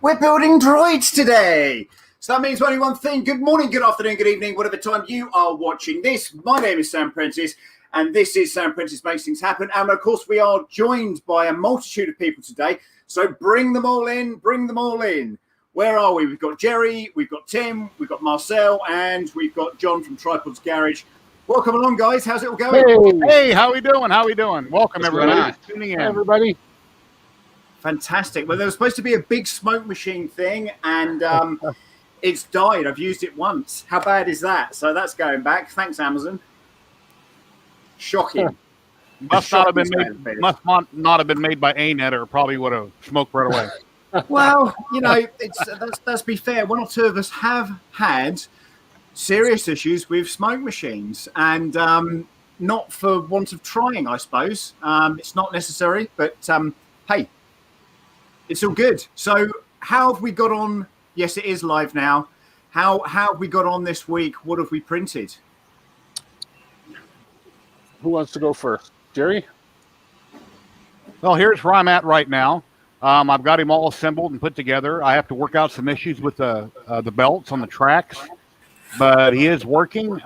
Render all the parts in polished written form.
We're building droids today. So that means only one thing. Good morning, good afternoon, good evening, whatever time you are watching this. My name is Sam Prentice, and this is Sam Prentice Makes Things Happen. And of course, we are joined by a multitude of people today. So bring them all in, bring them all in. Where are we? We've got Jerry, we've got Tim, we've got Marcel, and we've got John from Tripod's Garage. Welcome along, guys. How's it all going? Hey, how we doing? How we doing? Welcome, everybody. Tuning in. Hi, everybody. Fantastic. Well, there was supposed to be a big smoke machine thing, and it's died. I've used it once. How bad is that? So that's going back. Thanks, Amazon. Shocking. Must not have been made by ANET, or probably would have smoked right away. Well, you know, let's be fair. One or two of us have had serious issues with smoke machines, and not for want of trying, I suppose. It's not necessary, but hey, it's all good. So how have we got on? Yes, it is live now. How have we got on this week? What have we printed? Who wants to go first? Jerry? Well, here's where I'm at right now. I've got him all assembled and put together. I have to work out some issues with the belts on the tracks, but he is working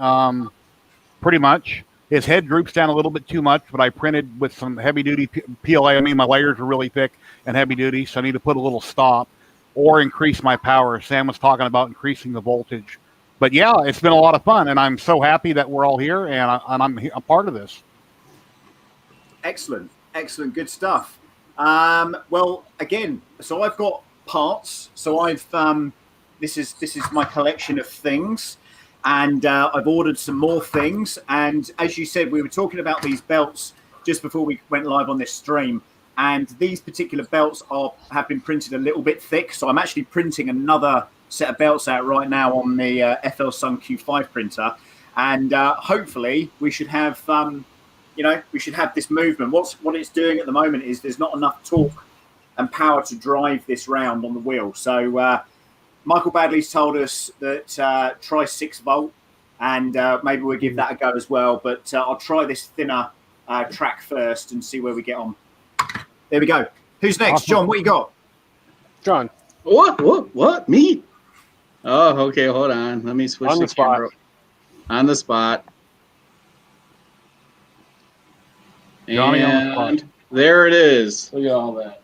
pretty much. His head droops down a little bit too much, but I printed with some heavy-duty PLA. I mean, my layers are really thick and heavy-duty, so I need to put a little stop or increase my power. Sam was talking about increasing the voltage. But, yeah, it's been a lot of fun, and I'm so happy that we're all here, and I'm a part of this. Excellent. Excellent. Good stuff. Well, again, so I've got parts. So I've this is my collection of things. And I've ordered some more things. And as you said, we were talking about these belts just before we went live on this stream. And these particular belts have been printed a little bit thick. So I'm actually printing another set of belts out right now on the FL Sun Q5 printer. And hopefully we should have, we should have this movement. What it's doing at the moment is there's not enough torque and power to drive this round on the wheel. So Michael Badley's told us that try 6 volt, and maybe we'll give that a go as well. But I'll try this thinner track first and see where we get on. There we go. Who's next? Awesome. John, what you got? John. What? Me? Oh, okay. Hold on. Let me switch On the spot. camera. On the spot. Johnny on the And spot. there it is. Look at all that.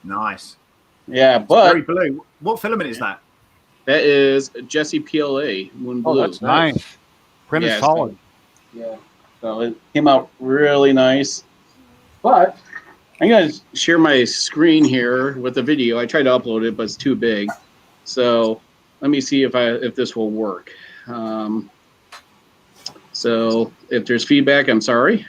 Nice. Yeah, Very but blue. What filament is that? that is Jesse PLA Moon Oh, Blue. that's Nice. Printed Yeah, solid. Yeah. So it came out really nice. But I'm going to share my screen here with the video. I tried to upload it, but it's too big. So let me see if this will work. So if there's feedback, I'm sorry.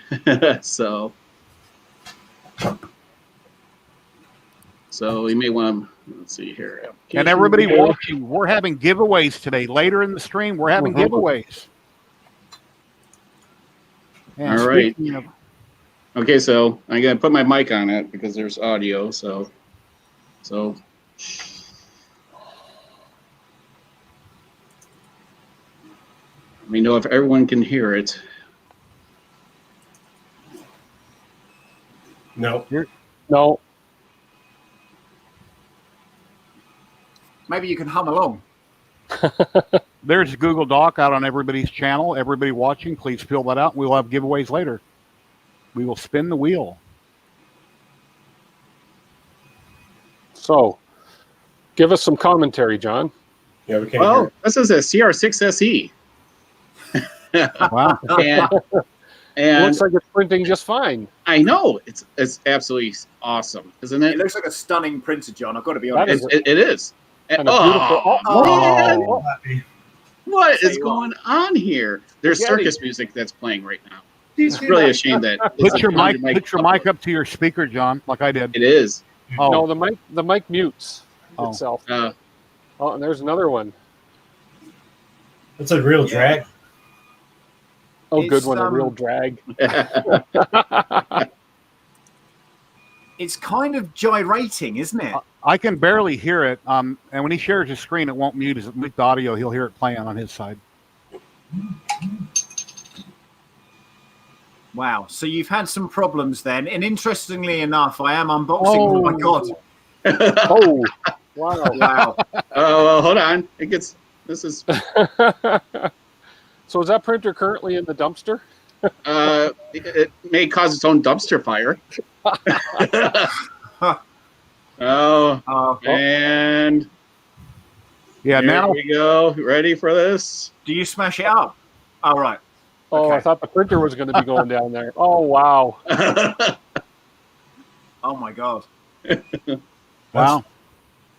So you may want to, let's see here. And everybody watching, we're having giveaways today. Later in the stream, we're having giveaways. And All right. speaking of- Okay, so I'm going to put my mic on it because there's audio. So let me know if everyone can hear it. No. No. Maybe you can hum along. There's a Google Doc out on everybody's channel. Everybody watching, please fill that out. We'll have giveaways later. We will spin the wheel. So, give us some commentary, John. Yeah, we can't hear Well, it. this is a CR6 SE. Wow. And Looks like it's printing just fine. I know it's absolutely awesome, isn't It it? looks like a stunning printer, John. I've got to be That honest. is It is. And a beautiful. Man, Happy. what Tell is you what. going on here? There's Spaghetti. circus music that's playing right now. It's really a shame that Put your mic up to your speaker, John, like I did. It is. Oh, No, the mic mutes Oh. itself. Uh, Oh, and there's another one. That's a real drag. Oh, It's, good one. A real drag. It's kind of gyrating, isn't it? I can barely hear it. And when he shares his screen, it won't mute the audio. He'll hear it playing on his side. Wow. So you've had some problems then. And interestingly enough, I am unboxing. Oh, my God. Oh, Wow. Wow. Oh, well, hold on. This is, So is that printer currently in the dumpster? it may cause its own dumpster fire. Oh, and Yeah, here now we go. Ready for this? Do you smash it up? All right. Oh, I Okay. thought the printer was going to be going down there. Oh, wow. Oh my God. wow.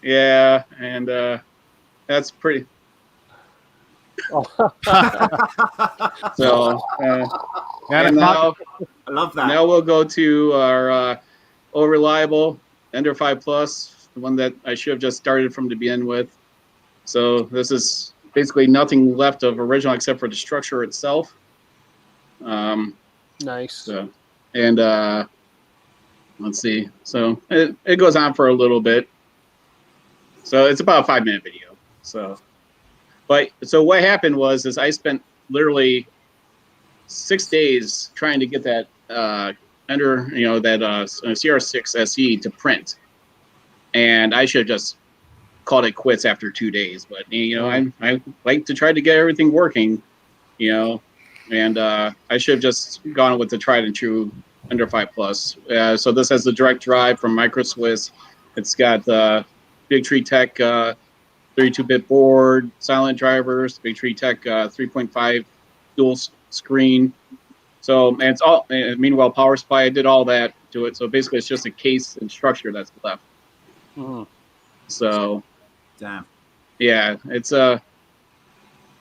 Yeah, and that's pretty. Oh, So, And and it's not, now, I love that. now we'll go to our old reliable Ender 5 Plus, the one that I should have just started from to begin with. So this is basically nothing left of original except for the structure itself. nice. So, and let's see. So it goes on for a little bit. So it's about a 5-minute video. So, but so what happened was I spent literally 6 days trying to get that Ender, that CR6 SE to print, and I should have just called it quits after 2 days. But I like to try to get everything working, and I should have just gone with the tried and true Ender 5 Plus. So this has the direct drive from Micro Swiss. It's got Big Tree Tech 32-bit board, silent drivers, Big Tree Tech 3.5 dual screen. So, and it's all. Meanwhile, power supply, I did all that to it. So basically, it's just a case and structure that's left. Mhm. So, Damn. yeah, it's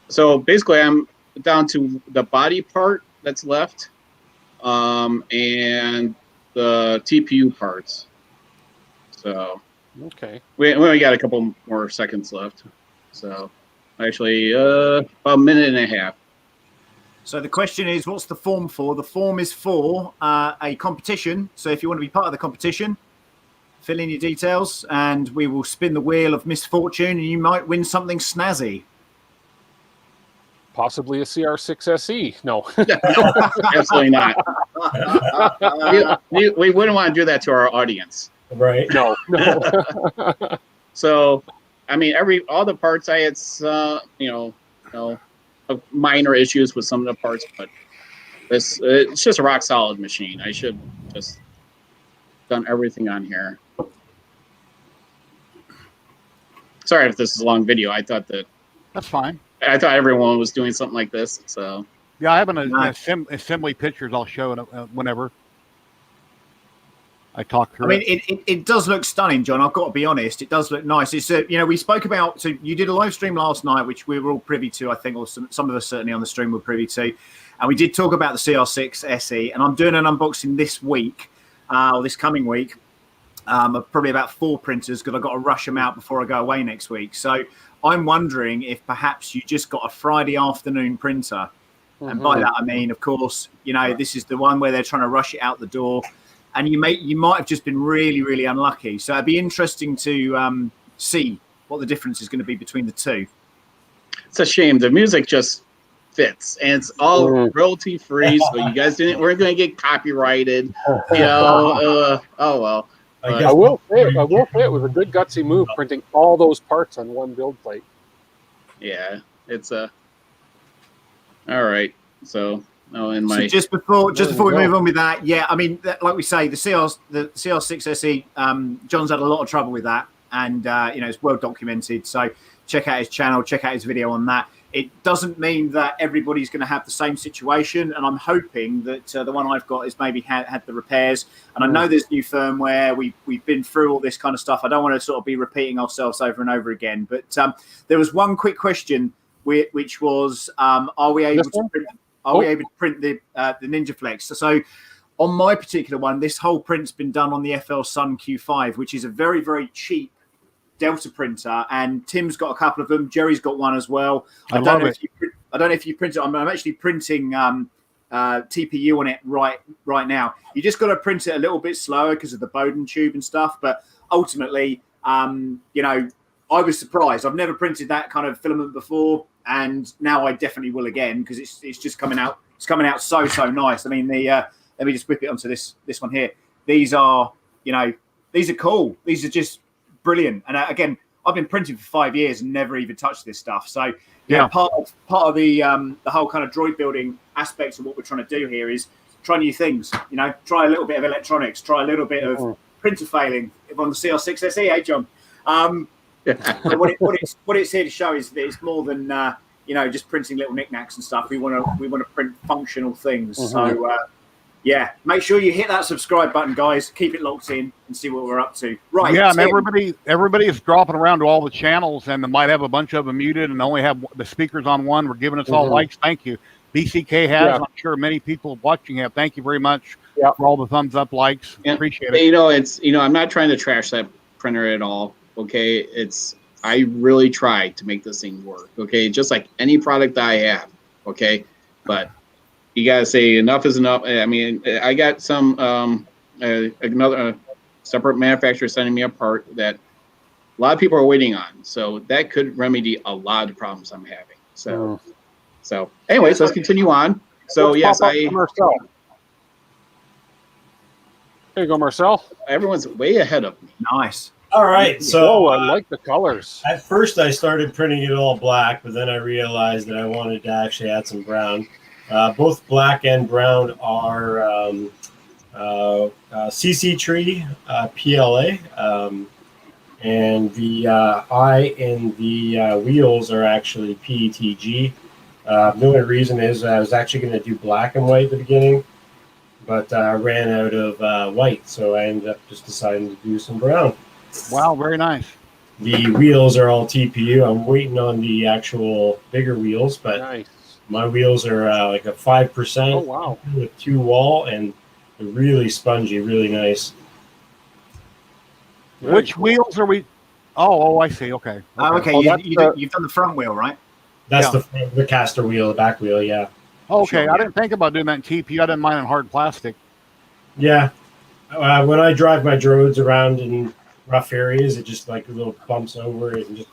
So basically, I'm down to the body part that's left, and the TPU parts. So Okay. we only got a couple more seconds left. So actually, about a minute and a half. So the question is, what's the form for? The form is for a competition. So if you want to be part of the competition, fill in your details and we will spin the wheel of misfortune and you might win something snazzy. Possibly a CR6 SE. No. Absolutely not. We wouldn't want to do that to our audience. Right. No. So, I mean, all the parts I had, minor issues with some of the parts, but it's just a rock solid machine. I should just done everything on here. Sorry if this is a long video. that's fine. I thought everyone was doing something like this. So Yeah, I have an Nice. assembly pictures I'll show whenever I talk through I mean, it does look stunning, John. I've got to be honest. It does look nice. It's we spoke about. So you did a live stream last night, which we were all privy to, I think, or some of us certainly on the stream were privy to, and we did talk about the CR6 SE. And I'm doing an unboxing this week, or this coming week, of probably about 4 printers because I've got to rush them out before I go away next week. So I'm wondering if perhaps you just got a Friday afternoon printer. And by that, I mean, of course, this is the one where they're trying to rush it out the door. And you might have just been really, really unlucky. So it'd be interesting to see what the difference is going to be between the two. it's a shame. The music just fits, and it's all royalty free. So you guys we're going to get copyrighted. Oh well. I guess I will say it was a good gutsy move printing all those parts on one build plate. Yeah, it's all right. So So just before we go. move on with that, yeah, I mean, like we say, the CR6 SE, John's had a lot of trouble with that, and it's well documented. So check out his channel, check out his video on that. It doesn't mean that everybody's going to have the same situation, and I'm hoping that the one I've got is maybe had the repairs. And I know there's new firmware. We've been through all this kind of stuff. I don't want to sort of be repeating ourselves over and over again. But there was one quick question, which was, are we able to print? Are we able to print the Ninja Flex? So on my particular one, this whole print's been done on the FL Sun Q5, which is a very, very cheap Delta printer. And Tim's got a couple of them. Jerry's got one as well. I don't know if you print it. I'm actually printing TPU on it right now. You just got to print it a little bit slower because of the Bowden tube and stuff. But ultimately, I was surprised. I've never printed that kind of filament before. And now I definitely will again because it's just coming out. It's coming out so nice. I mean, let me just whip it onto this one here. These are these are cool. These are just brilliant. And again, I've been printing for 5 years and never even touched this stuff. So Yeah. part of the whole kind of droid building aspects of what we're trying to do here is try new things. You know, try a little bit of electronics, try a little bit of printer failing on the CR6 SE, eh, John? But what it's here to show is that it's more than you know, just printing little knickknacks and stuff. We want to print functional things. So yeah, make sure you hit that subscribe button, guys. Keep it locked in and see what we're up to. Right. Yeah, and Tim. everybody is dropping around to all the channels, and they might have a bunch of them muted and only have the speakers on one. We're giving us all likes. Thank you. BCK has. I'm sure many people watching have. Thank you very much for all the thumbs up, likes. Appreciate it. You know, I'm not trying to trash that printer at all. Okay, I really try to make this thing work. Okay, just like any product that I have. Okay, but you gotta say enough is enough. I mean, I got some another separate manufacturer sending me a part that a lot of people are waiting on. So that could remedy a lot of problems I'm having. So anyways, let's continue on. So yes, Marcel. There you go, Marcel. Everyone's way ahead of me. Nice. All right. So I like the colors. At first, I started printing it all black, but then I realized that I wanted to actually add some brown. Both black and brown are CC Tree PLA, and the eye and the wheels are actually PETG. The only reason is I was actually going to do black and white at the beginning, but I ran out of white, so I ended up just deciding to do some brown. Wow, very nice. The wheels are all TPU. I'm waiting on the actual bigger wheels, but my wheels are like a 5% with 2 wall, and they're really spongy, really nice. Which wheels are we? Oh, I see. Okay. Okay. You've done the front wheel, right? That's the caster wheel, the back wheel, yeah. Okay, I didn't think about doing that in TPU. I didn't mind in hard plastic. Yeah. When I drive my droids around in rough areas, it just like little bumps over it and just.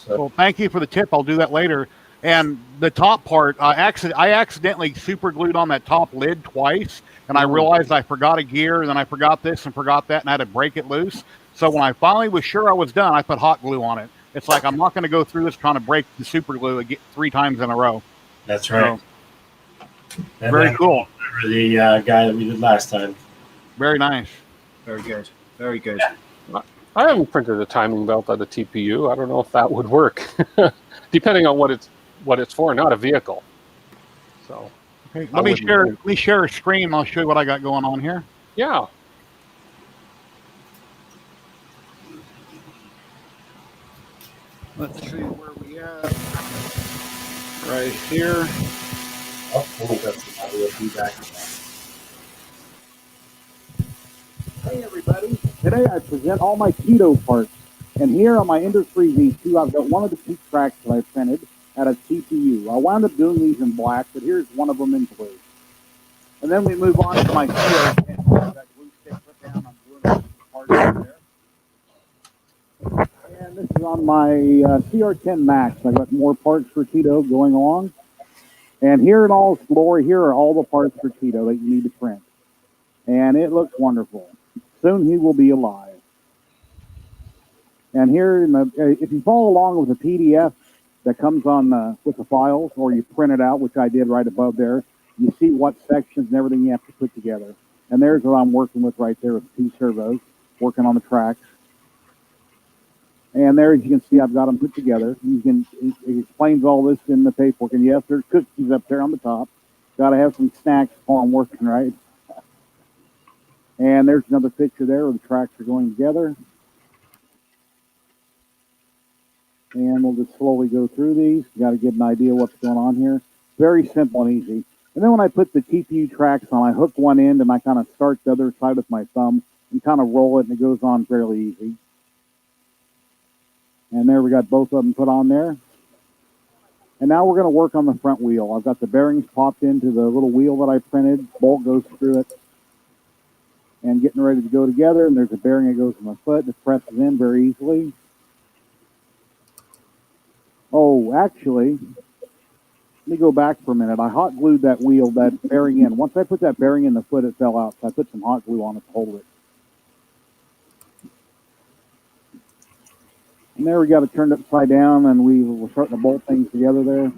Well, thank you for the tip. I'll do that later. And the top part, I accidentally super glued on that top lid twice, and I realized I forgot a gear, and then I forgot this and forgot that, and I had to break it loose. So when I finally was sure I was done, I put hot glue on it. It's like I'm not going to go through this trying to break the super glue 3 times in a row. That's right. So, very cool. The guy that we did last time. Very nice. Very good. Very good. I haven't printed a timing belt out of TPU. I don't know if that would work, depending on what it's for, not a vehicle. So, okay, let me share a screen. I'll show you what I got going on here. Yeah. Let's see where we at. Right here. Oh, we got some audio feedback. Hey everybody, today I present all my keto parts, and here on my Ender 3 V2 I've got one of the 2 tracks that I printed at a TPU. I wound up doing these in black, but here's one of them in blue. And then we move on to my CR10. That glue stick put down, I'm gluing the parts over there. And this is on my CR10 Max. I've got more parts for keto going along. And here in all its glory, here are all the parts for keto that you need to print. And it looks wonderful. Soon he will be alive. And here, if you follow along with the PDF that comes on with the files, or you print it out, which I did right above there, you see what sections and everything you have to put together. And there's what I'm working with right there with 2 servos, working on the tracks. And there, as you can see, I've got them put together. It explains all this in the paperwork. And yes, there's cookies up there on the top. Got to have some snacks while I'm working, right? And there's another picture there where the tracks are going together. And we'll just slowly go through these. You got to get an idea what's going on here. Very simple and easy. And then when I put the TPU tracks on, I hook one end and I kind of start the other side with my thumb and kind of roll it, and it goes on fairly easy. And there we got both of them put on there. And now we're going to work on the front wheel. I've got the bearings popped into the little wheel that I printed. Bolt goes through it. And getting ready to go together. And there's a bearing that goes in my foot. It presses in very easily. Oh, actually, let me go back for a minute. I hot glued that wheel, that bearing in. Once I put that bearing in the foot, it fell out. So I put some hot glue on it to hold it. And there we got it turned upside down, and we're starting to bolt things together there.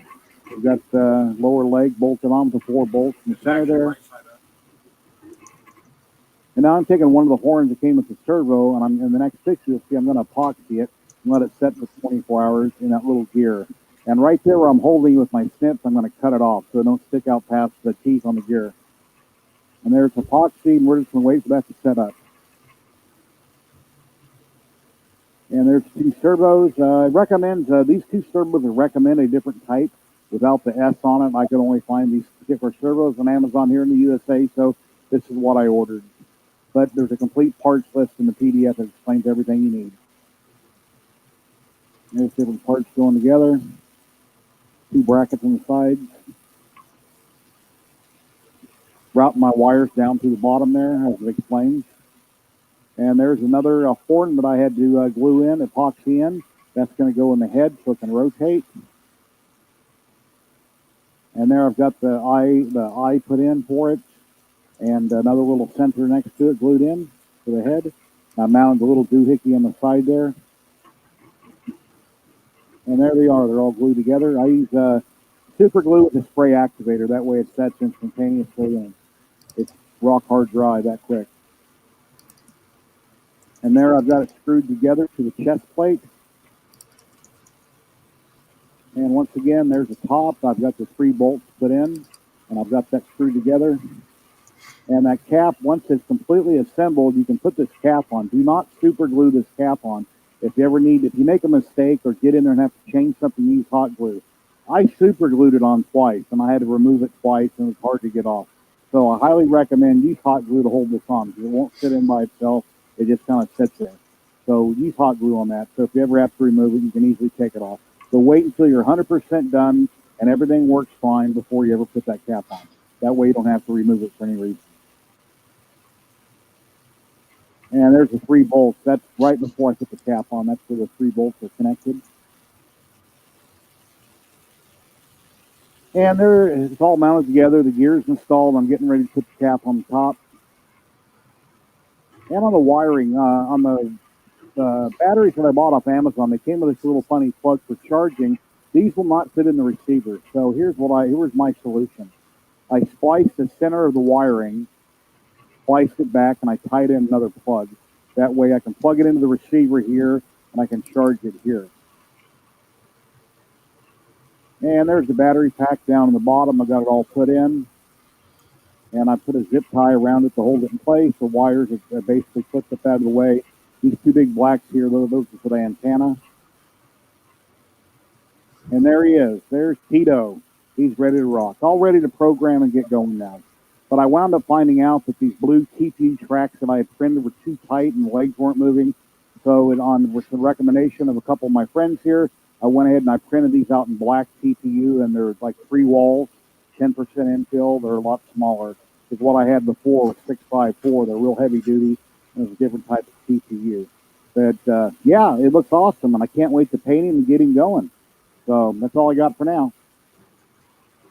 We've got the lower leg bolted on with the 4 bolts in the center there. And now I'm taking one of the horns that came with the servo, and in the next picture you'll see I'm going to epoxy it and let it set for 24 hours in that little gear. And right there where I'm holding with my snips, I'm going to cut it off so it don't stick out past the teeth on the gear. And there's epoxy, and we're just going to wait for that to set up. And there's 2 servos. I recommend these 2 servos are recommend a different type without the S on it. I could only find these particular servos on Amazon here in the USA, so this is what I ordered. But there's a complete parts list in the PDF that explains everything you need. There's different parts going together. 2 brackets on the sides. Routing my wires down to the bottom there, as it explains. And there's another horn that I had to glue in, epoxy in. That's going to go in the head so it can rotate. And there I've got the eye put in for it, and another little center next to it glued in to the head. I mounted a little doohickey on the side there. And there they are. They're all glued together. I use super glue with a spray activator. That way it sets instantaneously, and it's rock hard dry that quick. And there I've got it screwed together to the chest plate. And once again, there's the top. I've got the 3 bolts put in, and I've got that screwed together. And that cap, once it's completely assembled, you can put this cap on. Do not super glue this cap on. If you make a mistake or get in there and have to change something, use hot glue. I super glued it on twice, and I had to remove it twice, and it was hard to get off. So I highly recommend use hot glue to hold this on, because it won't sit in by itself. It just kind of sits there. So use hot glue on that. So if you ever have to remove it, you can easily take it off. So wait until you're 100% done and everything works fine before you ever put that cap on. That way you don't have to remove it for any reason. And there's the 3 bolts. That's right before I put the cap on. That's where the 3 bolts are connected. And it's all mounted together. The gear's installed. I'm getting ready to put the cap on the top. And on the wiring, on the batteries that I bought off Amazon, they came with this little funny plug for charging. These will not fit in the receiver. So here's my solution. I spliced the center of the wiring, spliced it back, and I tied in another plug. That way I can plug it into the receiver here, and I can charge it here. And there's the battery pack down in the bottom. I got it all put in. And I put a zip tie around it to hold it in place. The wires are basically clipped up out of the way. These 2 big blacks here, those are for the antenna. And there he is. There's Tito. He's ready to rock. All ready to program and get going now. But I wound up finding out that these blue TPU tracks that I had printed were too tight and the legs weren't moving. So with the recommendation of a couple of my friends here, I went ahead and I printed these out in black TPU, and they're like 3 walls, 10% infill. They're a lot smaller. Is what I had before with 654. They're real heavy duty, and it's a different type of TPU. But yeah, it looks awesome, and I can't wait to paint him and get him going. So that's all I got for now.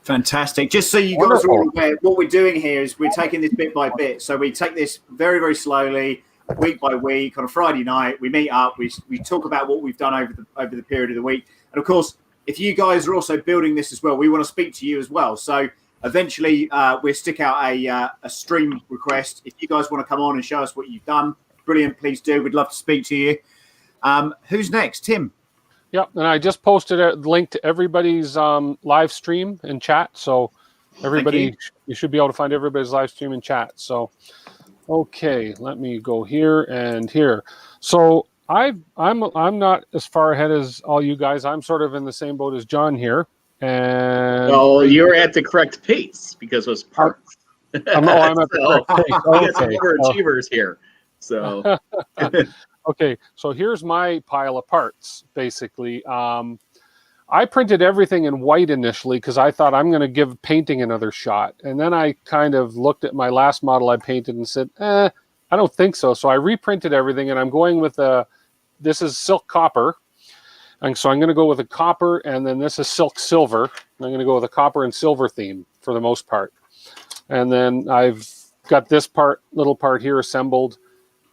Fantastic. Just so you guys are all aware, what we're doing here is we're taking this bit by bit. So we take this very, very slowly, week by week. On a Friday night, we meet up, we talk about what we've done over the period of the week. And of course, if you guys are also building this as well, we want to speak to you as well. So eventually, we'll stick out a stream request. If you guys want to come on and show us what you've done, brilliant, please do. We'd love to speak to you. Who's next? Tim? Yep, and I just posted a link to everybody's live stream and chat. So everybody, you should be able to find everybody's live stream and chat. So, okay, let me go here and here. So I'm not as far ahead as all you guys. I'm sort of in the same boat as John here. And well, you're at the correct pace because it was parts. I'm at the correct pace. We got some overachievers here. So okay, so here's my pile of parts, basically. I printed everything in white initially because I thought I'm going to give painting another shot. And then I kind of looked at my last model I painted and said, I don't think so. So I reprinted everything, and I'm going with this is silk copper. And so I'm going to go with a copper, and then this is silk silver. I'm going to go with a copper and silver theme for the most part. And then I've got this little part here assembled.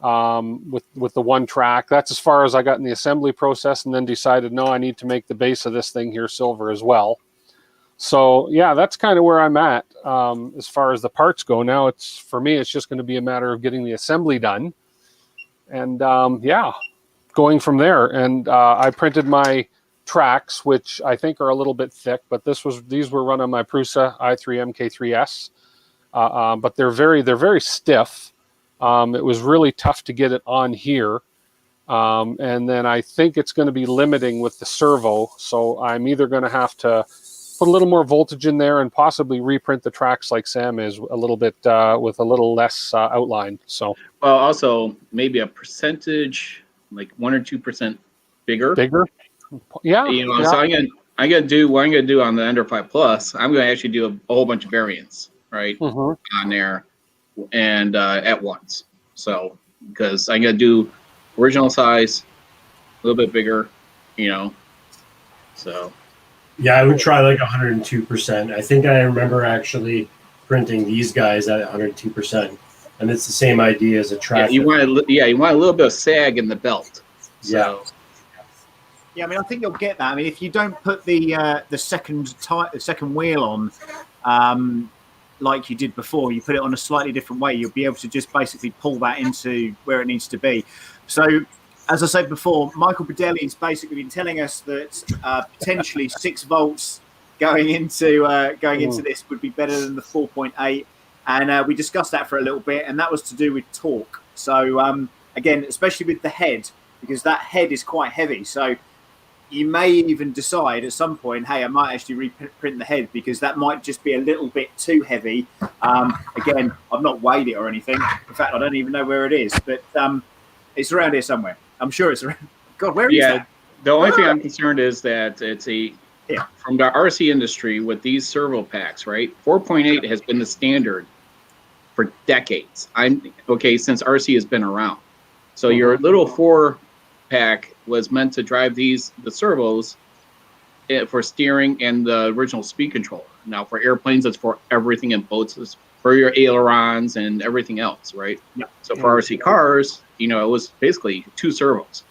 with the one track. That's as far as I got in the assembly process, and then decided, no, I need to make the base of this thing here silver as well. So yeah, that's kind of where I'm at as far as the parts go. Now for me, it's just going to be a matter of getting the assembly done, and yeah, going from there. And I printed my tracks, which I think are a little bit thick, but these were run on my Prusa i3 MK3S, but they're very stiff. It was really tough to get it on here. And then I think it's going to be limiting with the servo. So I'm either going to have to put a little more voltage in there and possibly reprint the tracks like Sam is a little bit with a little less outline. So, well, also maybe a percentage, like 1 or 2% bigger. Yeah. Yeah. So I'm gonna do what I'm gonna do on the Ender 5 Plus. I'm gonna actually do a whole bunch of variants, right, on there, and at once. So because I'm gonna do original size, a little bit bigger, So. Yeah, I would try like 102%. I think I remember actually printing these guys at 102%, and it's the same idea as a track. You want a little bit of sag in the belt. So. Yeah, I mean, I think you'll get that. I mean, if you don't put the second wheel on, like you did before, you put it on a slightly different way, you'll be able to just basically pull that into where it needs to be. So, as I said before, Michael Bedelli has basically been telling us that potentially 6 volts going into this would be better than the 4.8, and we discussed that for a little bit, and that was to do with torque. So again, especially with the head, because that head is quite heavy. So you may even decide at some point, hey, I might actually reprint the head because that might just be a little bit too heavy. Again, I've not weighed it or anything. In fact, I don't even know where it is, but it's around here somewhere. I'm sure it's around. God, where is that? The only thing I'm concerned is that it's from the RC industry with these servo packs, right? 4.8 has been the standard for decades. Since RC has been around. So your little 4-pack was meant to drive the servos for steering and the original speed controller. Now for airplanes, it's for everything, in boats, it's for your ailerons and everything else, right? Yeah. So for RC cars, it was basically 2 servos.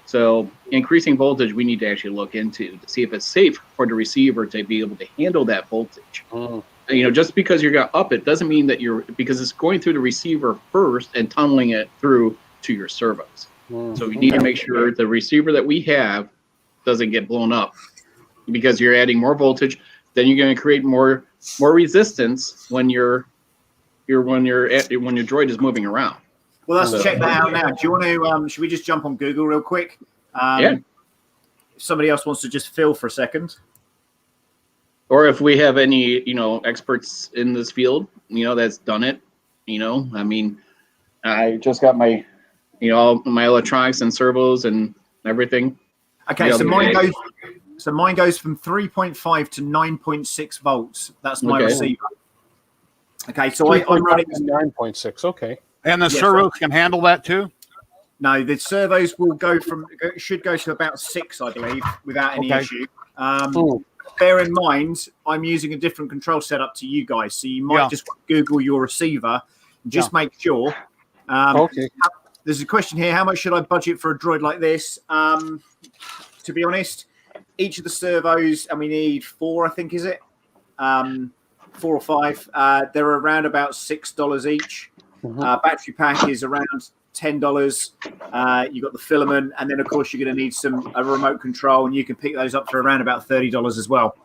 So increasing voltage, we need to actually look into to see if it's safe for the receiver to be able to handle that voltage. Just because you're going to up it doesn't mean that because it's going through the receiver first and tunneling it through to your servos. So we need to make sure the receiver that we have doesn't get blown up, because you're adding more voltage. Then you're going to create more resistance when your droid is moving around. Well, let's check that out now. Do you want to? Should we just jump on Google real quick? Yeah. If somebody else wants to just fill for a second, or if we have any experts in this field, that's done it. I mean, I just got my my electronics and servos and everything. Okay, so mine goes from 3.5 to 9.6 volts. That's my receiver. Okay, so I'm running 9.6. Okay. And the servos can handle that too? No, the servos should go to about 6, I believe, without any issue. Bear in mind, I'm using a different control setup to you guys, so you might just Google your receiver. Just make sure. There's a question here: how much should I budget for a droid like this? To be honest, each of the servos, and we need 4, I think, is it? 4 or 5. They're around about $6 each. Battery pack is around $10. You got the filament, and then of course you're going to need a remote control, and you can pick those up for around about $30 as well.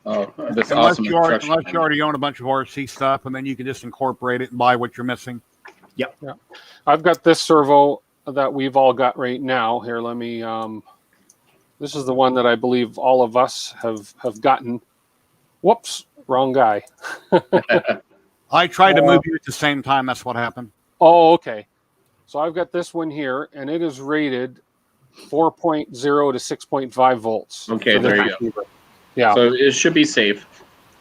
Oh, that's unless awesome! You already own a bunch of RC stuff, and then you can just incorporate it and buy what you're missing. Yep. Yeah. I've got this servo that we've all got right now. Here, let me. This is the one that I believe all of us have gotten. Whoops, wrong guy. I tried to move you at the same time. That's what happened. Oh, okay. So I've got this one here, and it is rated 4.0 to 6.5 volts. Okay, there you go. Yeah. So it should be safe.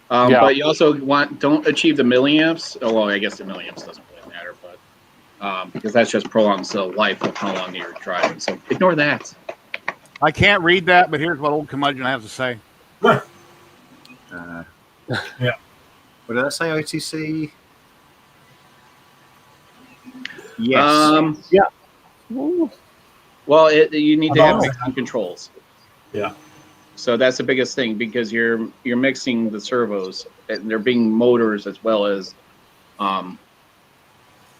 But you also don't achieve the milliamps. Oh, well, I guess the milliamps doesn't really matter, but because that's just prolongs the life of how long you're driving. So ignore that. I can't read that, but here's what old curmudgeon has to say. Yeah. What did I say? OTC. Yes. Yeah. Well, you need to have Oh. mixing controls. Yeah. So that's the biggest thing because you're mixing the servos, and they're being motors as well as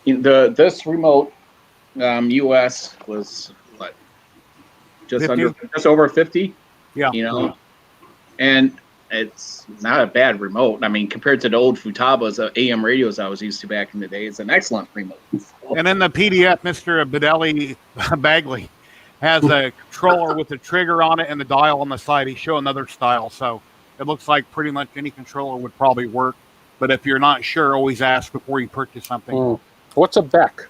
this remote US was what just 50? just over 50. Yeah. You know, and it's not a bad remote. I mean, compared to the old Futaba's AM radios I was used to back in the day, it's an excellent remote. And in the PDF, Mr. Bagley has a controller with the trigger on it and the dial on the side. He's showing another style. So it looks like pretty much any controller would probably work. But if you're not sure, always ask before you purchase something. What's a BEC?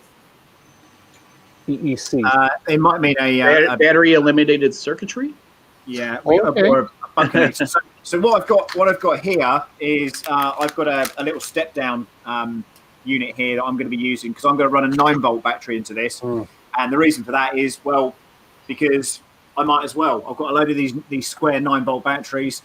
BEC. It might mean a battery eliminated circuitry. Yeah, Okay. or a bucket. So what I've got here is I've got a little step down unit here that I'm going to be using because I'm going to run a 9-volt battery into this, and the reason for that is because I might as well. I've got a load of these square 9-volt batteries,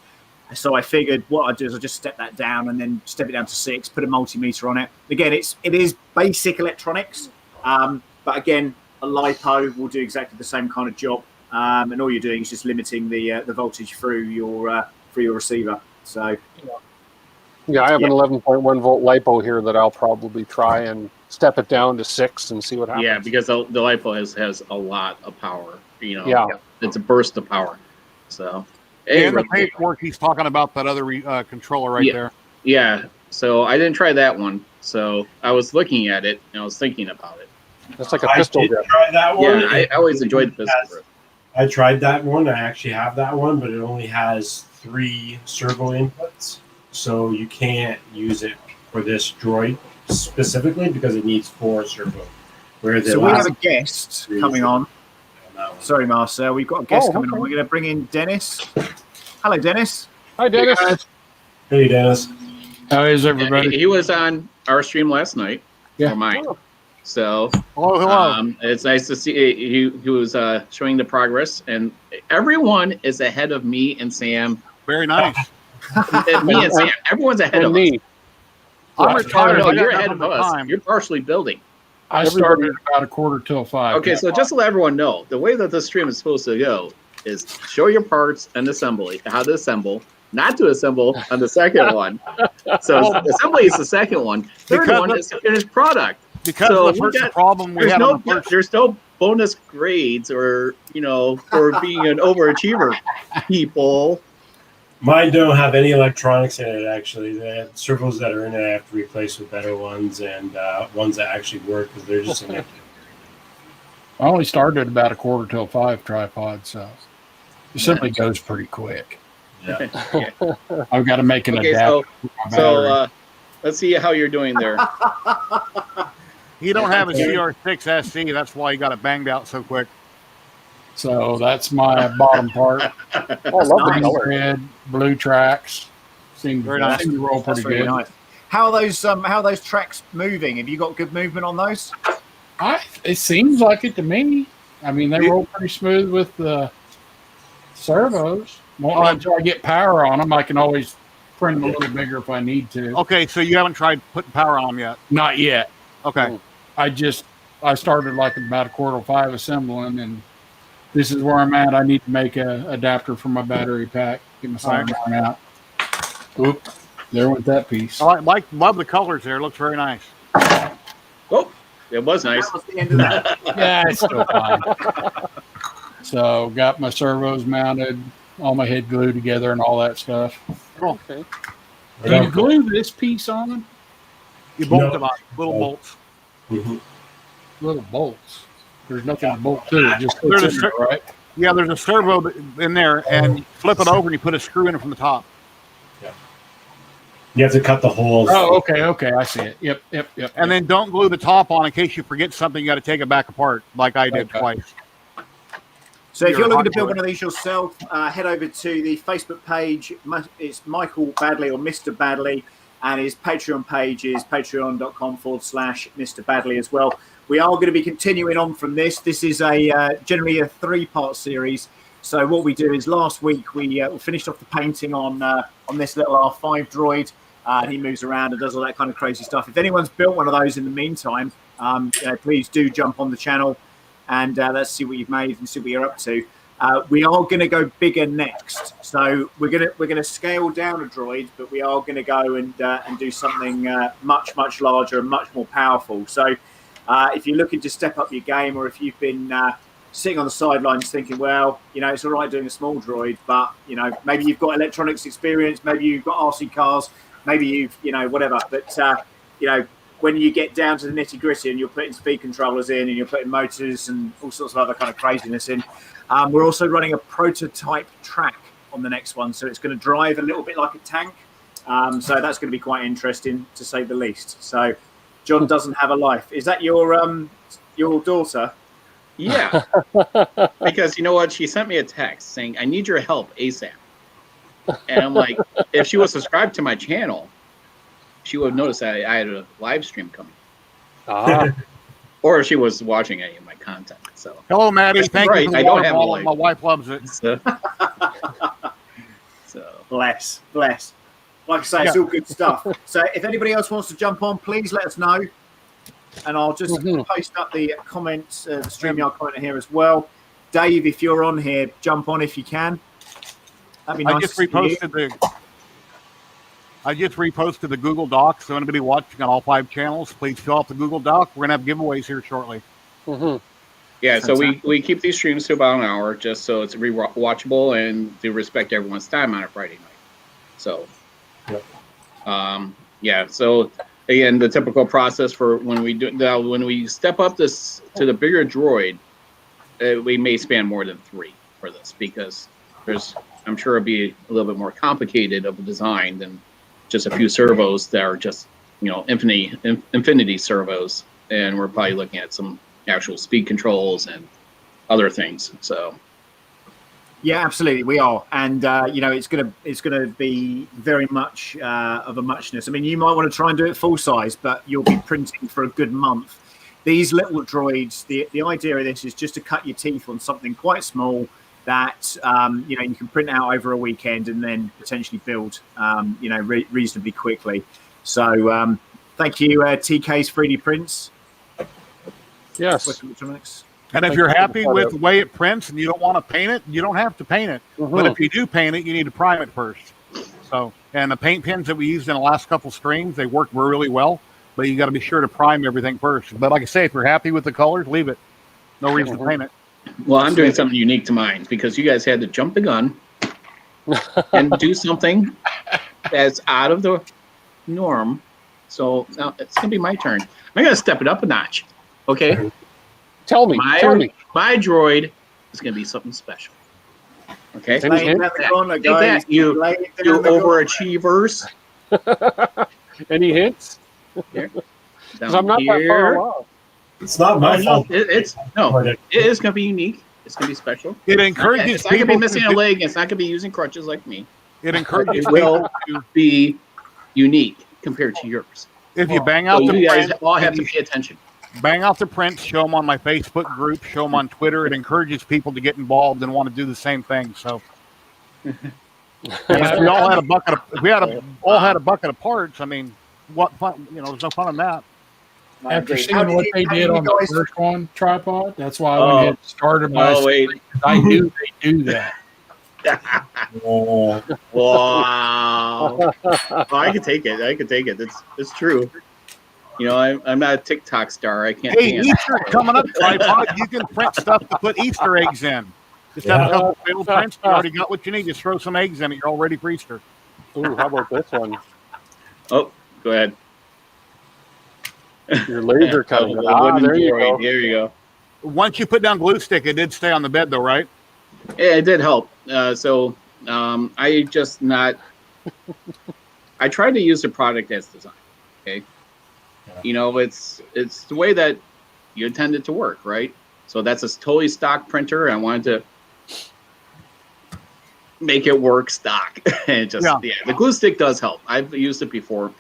so I figured what I'd do is I'll just step that down and then step it down to 6, put a multimeter on it. Again, it is basic electronics, but again, a LiPo will do exactly the same kind of job. And all you're doing is just limiting the voltage through your receiver. So, Yeah, I have an 11.1 volt LiPo here that I'll probably try and step it down to 6 and see what happens. Yeah, because the LiPo has a lot of power. You know, Yeah. It's a burst of power. So, And the paperwork, he's talking about that other controller right there. Yeah. So I didn't try that one. So I was looking at it and I was thinking about it. It's like a pistol I did grip. try that one. Yeah, I always enjoyed the pistol grip. I tried that one. I actually have that one, but it only has 3 servo inputs, so you can't use it for this droid specifically because it needs 4 servo. Where the so we have last a guest coming on. Sorry, Marcel, we've got a guest coming on. We're going to bring in Dennis. Hello, Dennis. Hi, Dennis. Hey, Dennis. How is everybody? He was on our stream last night. Yeah. Or mine. So Hello. it's nice to see he was showing the progress, and everyone is ahead of me and Sam. Very nice. Me and Sam, everyone's ahead And of me. us. I'm retired. No, I got you're ahead nothing of but us. time. You're partially building. I started about a quarter till 5. Okay, so just to let everyone know, the way that this stream is supposed to go is show your parts and assembly, how to assemble, not to assemble on the second one. So assembly is the second one. Third Because one of- is the finished product. Because So of the we first got- problem we There's had no on the first. there's no bonus grades or for being an overachiever, people. Mine don't have any electronics in it, actually. The servos that are in it I have to replace with better ones and ones that actually work because they're just in it. I only started about a quarter till 5 tripod, so it simply goes pretty quick. Yeah. I've got to make an Okay, adapter for my battery. so let's see how you're doing there. You don't have a CR6 SC. That's why you got it banged out so quick. So that's my bottom part. Oh, I love the nice. color. Red, blue tracks. Seem Very nice. to roll pretty That's really good. nice. How are those tracks moving? Have you got good movement on those? It seems like it to me. I mean, they roll pretty smooth with the servos. Well, until I get power on them, I can always print them a little bigger if I need to. Okay, so you haven't tried putting power on them yet. Not yet. Okay. I started like about a quarter till 5 assembling, and this is where I'm at. I need to make a adapter for my battery pack. Get my sidearm out. Oop, there went that piece. I love the colors there. It looks very nice. Oh, it was nice. That was the end of that. Yeah, it's still fine. So got my servos mounted, all my head glued together and all that stuff. Okay. Do you glue this piece on? You bolt No. them on, little bolts. Mhm. Little bolts. There's nothing to bolt to. It just There's fits a in there, right? Yeah, there's a servo in there, and you flip it over and you put a screw in it from the top. You have to cut the holes. Oh, okay. I see it. Yep. And then don't glue the top on in case you forget something. You got to take it back apart, like I did Okay. twice. So if You're you're looking to hot build to it. one of these yourself, head over to the Facebook page. It's Michael Badley or Mr. Badley, and his Patreon page is patreon.com/Mr. Badley as well. We are going to be continuing on from this. This is generally a 3-part series. So what we do is last week we finished off the painting on this little R5 droid. He moves around and does all that kind of crazy stuff. If anyone's built one of those in the meantime, please do jump on the channel and let's see what you've made and see what you're up to. We are going to go bigger next, so we're gonna scale down a droid, but we are going to go and do something much larger and much more powerful. So if you're looking to step up your game, or if you've been sitting on the sidelines thinking, well, it's all right doing a small droid, but maybe you've got electronics experience, maybe you've got RC cars, maybe you've whatever, but when you get down to the nitty gritty and you're putting speed controllers in and you're putting motors and all sorts of other kind of craziness in, we're also running a prototype track on the next one, so it's going to drive a little bit like a tank. So that's going to be quite interesting, to say the least. So John doesn't have a life. Is that your daughter? Yeah, because you know what? She sent me a text saying, "I need your help ASAP." And I'm like, if she was subscribed to my channel, she would have noticed that I had a live stream coming. Or if she was watching any of my content. So hello, Maddie. Thank you for the I don't water have a bottle. life. My wife loves it. So Bless. Like I say, it's all good stuff. So if anybody else wants to jump on, please let us know. And I'll just post up the comments, the StreamYard comment here as well. Dave, if you're on here, jump on if you can. That'd be nice. I just reposted the Google Doc, so anybody watching on all 5 channels, please fill out the Google Doc. We're going to have giveaways here shortly. Yeah, so we keep these streams to about an hour just so it's rewatchable and to respect everyone's time on a Friday night. So, so again, the typical process for when we step up this to the bigger droid, we may span more than 3 for this because I'm sure it'll be a little bit more complicated of a design than just a few servos that are just infinity servos, and we're probably looking at some actual speed controls and other things. So yeah, absolutely, we are, and it's gonna be very much of a muchness. I mean, you might want to try and do it full size, but you'll be printing for a good month. These little droids, the idea of this is just to cut your teeth on something quite small that you can print out over a weekend and then potentially build reasonably quickly. So thank you, TK's 3D Prints. Yes. And if you're happy with the way it prints and you don't want to paint it, you don't have to paint it. But if you do paint it, you need to prime it first. So, and the paint pens that we used in the last couple streams, they work really well, but you got to be sure to prime everything first. But like I say, if you're happy with the colors, leave it. No reason to paint it. Well, I'm doing something unique to mine because you guys had to jump the gun and do something that's out of the norm. So now it's going to be my turn. I'm going to step it up a notch. Okay? Tell me. My droid is going to be something special. Okay? Take that, you overachievers. Any hints? Because I'm not that far along. It's not my fault. It is going to be unique. It's going to be special. It encourages It's not going to be missing a leg. It's not going to be using crutches like me. It encourages It will be unique compared to yours. If you bang out you guys all have to pay attention. Bang out the prints, show them on my Facebook group, show them on Twitter. It encourages people to get involved and want to do the same thing. So, if we all had a bucket of parts, I mean, what fun? There's no fun in that. After seeing what they did on the first one tripod, that's why I went ahead and started my stream. I knew they do that. Wow. Well, I can take it. It's true. I'm not a TikTok star. I can't. Hey, Easter's coming up, tripod. You can print stuff to put Easter eggs in. Just have a couple failed prints. You already got what you need. Just throw some eggs in it. You're all ready for Easter. Ooh, how about this one? Oh, go ahead. Your laser comes. There you go. There you go. Once you put down glue stick, it did stay on the bed, though, right? Yeah, it did help. I tried to use the product as designed. Okay. It's the way that you intend it to work, right? So that's a totally stock printer. I wanted to make it work stock. And the glue stick does help. I've used it before.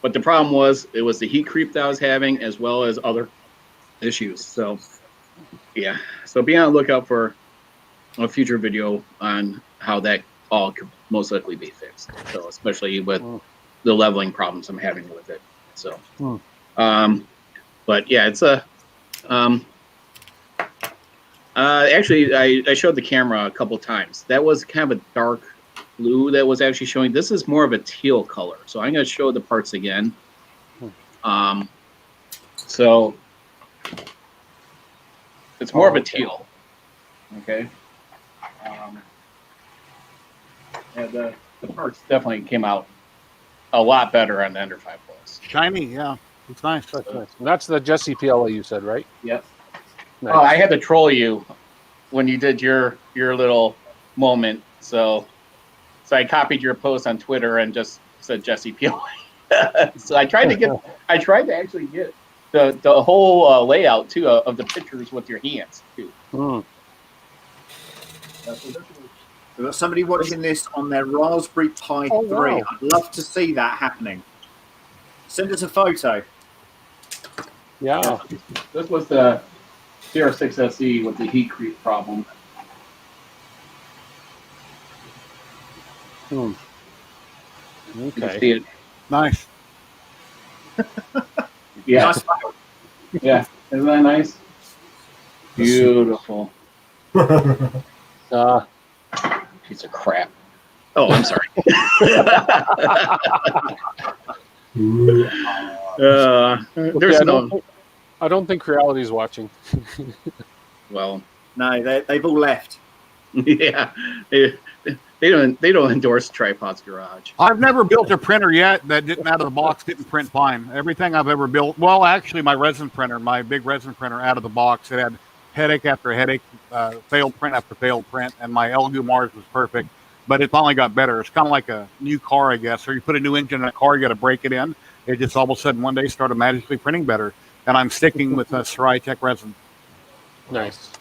But the problem was it was the heat creep that I was having as well as other issues. So yeah. So be on the lookout for a future video on how that all could most likely be fixed. So especially with the leveling problems I'm having with it. So But yeah, it's a. Actually, I showed the camera a couple times. That was kind of a dark blue that was actually showing. This is more of a teal color. So I'm going to show the parts again. So it's more of a teal. Okay. And the parts definitely came out a lot better on the Ender 5 Plus. Shiny, yeah. It's nice. That's nice. And that's the Jesse PLA you said, right? Yep. Nice. Oh, I had to troll you when you did your little moment. So I copied your post on Twitter and just said Jesse PLA. So I tried to actually get the whole layout too of the pictures with your hands too. We've got somebody watching this on their Raspberry Pi 3. Wow. I'd love to see that happening. Send us a photo. Yeah. This was the CR6SE with the heat creep problem. You can Okay. see it. Nice. Yeah. Nice photo. Yeah. Isn't that nice? Beautiful. Piece of crap. Oh, I'm sorry. There's I don't think Reality's watching. Well, No, they've all left. yeah. They don't endorse Tripod's Garage. I've never built a printer yet that didn't out of the box didn't print fine. Everything I've ever built, well, actually, my resin printer, my big resin printer, out of the box, it had headache after headache, failed print after failed print, and my Elegoo Mars was perfect. But it finally got better. It's kind of like a new car, I guess. Or you put a new engine in a car, you got to break it in. It just all of a sudden one day started magically printing better. And I'm sticking with Sarai Tech resin. Nice.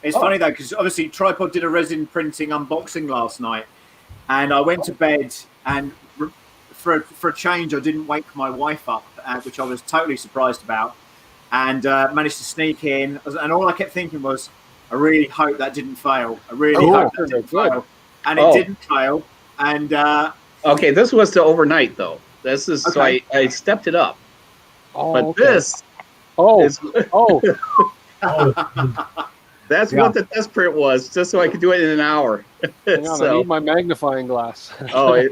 It's funny though, because obviously Tripod did a resin printing unboxing last night, and I went to bed, and for a change, I didn't wake my wife up, which I was totally surprised about, and managed to sneak in. And all I kept thinking was, I really hope that didn't fail. I really hope that didn't fail. And it didn't fail. And okay, this was the overnight though. This is Okay. so I stepped it up. Oh, But okay. this is that's what the test print was, just so I could do it in an hour. Hang on, I need my magnifying glass.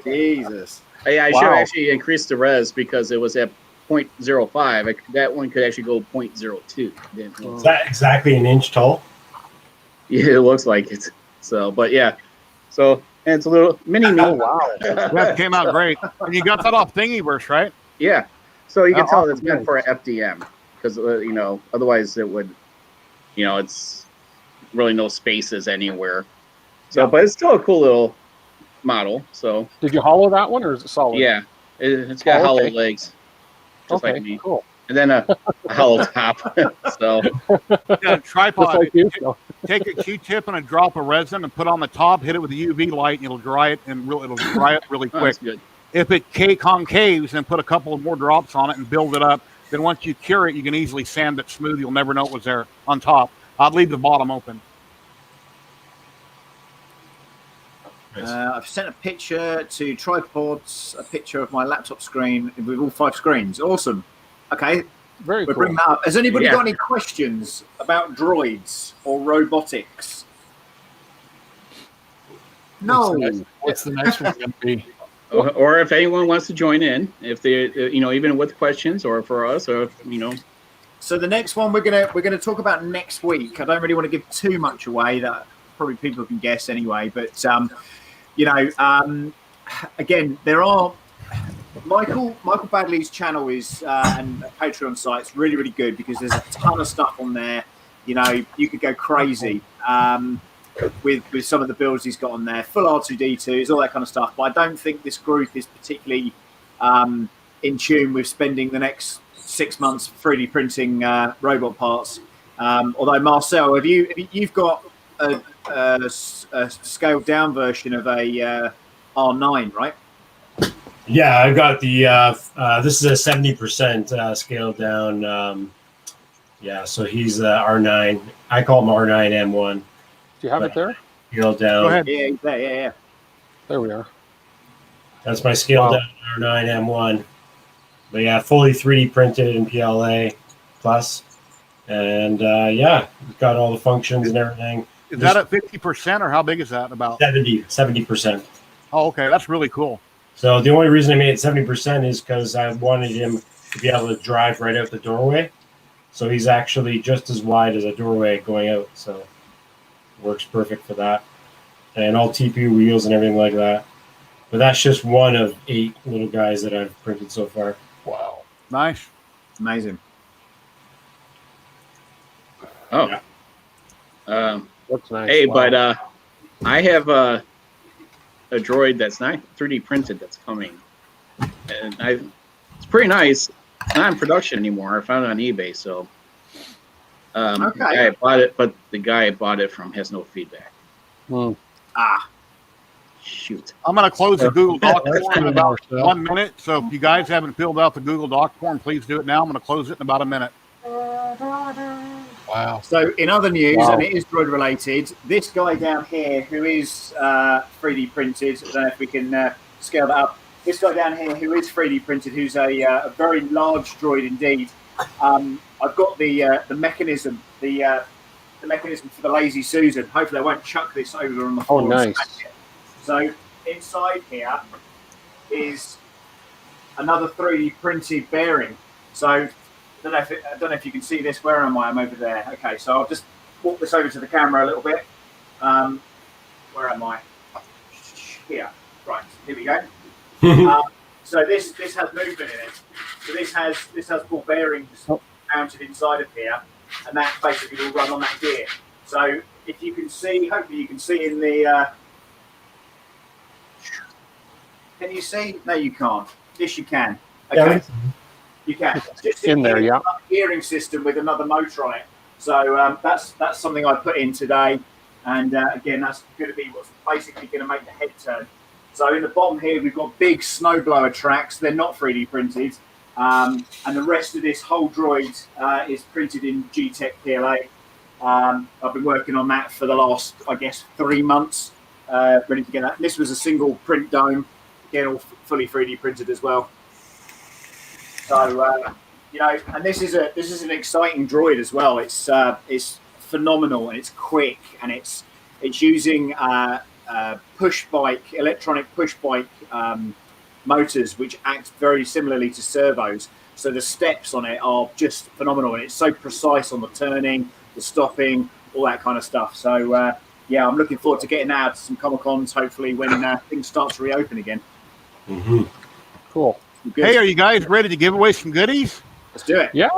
Jesus. I should have actually increased the res because it was at 0.05. That one could actually go 0.02. Is that exactly an inch tall? Yeah, it looks like it. So, but yeah. So, and it's a little mini me. Oh, wow. That came out great. And you got that off Thingiverse, right? Yeah. So you can tell awesome. it's meant for FDM because, otherwise it would, it's really no spaces anywhere. So, but it's still a cool little model. So, Did you hollow that one or is it solid? yeah, it's got hollow legs, just Okay, like me. cool. And then a hollow top. So, Yeah, tripod. Just like you. So. Take a Q-tip and a drop of resin and put on the top. Hit it with a UV light, and it'll dry it it'll dry it really quick. that's good. If it concaves, then put a couple of more drops on it and build it up. Then once you cure it, you can easily sand it smooth. You'll never know it was there on top. I'd leave the bottom open. I've sent a picture to Tripods, a picture of my laptop screen with all 5 screens. Awesome. Okay, Very we'll cool. bring that up. Has anybody Yeah. got any questions about droids or robotics? No. What's the next one going to be? Or if anyone wants to join in, if they, even with questions or for us, or So the next one we're gonna talk about next week. I don't really want to give too much away. That probably people can guess anyway. But again, there are Michael Badley's channel is and Patreon site's really, really good because there's a ton of stuff on there. You could go crazy with some of the builds he's got on there, full R2D2s, all that kind of stuff. But I don't think this group is particularly in tune with spending the next 6 months 3D printing robot parts. Although Marcel, you've got a scaled down version of a R9, right? Yeah, I've got the. This is a 70% scaled down. So he's R9. I call him R9 M1. Do you have it there? Scaled down. Go ahead. Yeah, he's there, yeah. There we are. That's my scaled down R9 M1. But yeah, fully 3D printed in PLA. plus, and yeah, it's got all the functions and everything. Is that at 50% or how big is that about? 70%. Oh, okay. That's really cool. So the only reason I made it 70% is because I wanted him to be able to drive right out the doorway. So he's actually just as wide as a doorway going out. So works perfect for that. And all TPU wheels and everything like that. But that's just one of 8 little guys that I've printed so far. Wow. Nice. Amazing. Oh. Yeah. That's nice. Hey, Wow. but I have a droid that's not 3D printed that's coming, and it's pretty nice. It's not in production anymore. I found it on eBay, so the guy I bought it, but the guy I bought it from has no feedback. Ah, Shoot. I'm going to close the Google Doc That's form in good, about Marcel. 1 minute. So if you guys haven't filled out the Google Doc form, please do it now. I'm going to close it in about a minute. Wow. so in other news, Wow. and it is droid related, this guy down here who is 3D printed, I don't know if we can scale that up. This guy down here who is 3D printed, who's a very large droid indeed. I've got the mechanism, the mechanism for the Lazy Susan. Hopefully I won't chuck this over on the floor. Oh, and nice. smash it. So inside here is another 3D printed bearing. So I don't know if you can see this. Where am I? I'm over there. Okay, so I'll just walk this over to the camera a little bit. Where am I? Here. Right. Here we go. So this has movement in it. So this has ball bearings mounted inside of here, and that basically will run on that gear. So if you can see, hopefully you can see in the. Can you see? No, you can't. Yes, you can. Okay. Yeah. You can. Just In there, yeah. Gearing system with another motor on it. So that's something I put in today, and again, that's going to be what's basically going to make the head turn. So in the bottom here, we've got big snowblower tracks. They're not 3D printed, and the rest of this whole droid is printed in G-Tech PLA. I've been working on that for the last, I guess, 3 months, ready to get that. This was a single print dome, again, all fully 3D printed as well. So you know, and this is an exciting droid as well. It's phenomenal, and it's quick, and it's using electronic push bike motors, which act very similarly to servos. So the steps on it are just phenomenal, and it's so precise on the turning, the stopping, all that kind of stuff. So yeah, I'm looking forward to getting out to some Comic-Cons, hopefully when things start to reopen again. Mm-hmm. Cool. Good. Hey, are you guys ready to give away some goodies? Let's do it. Yeah.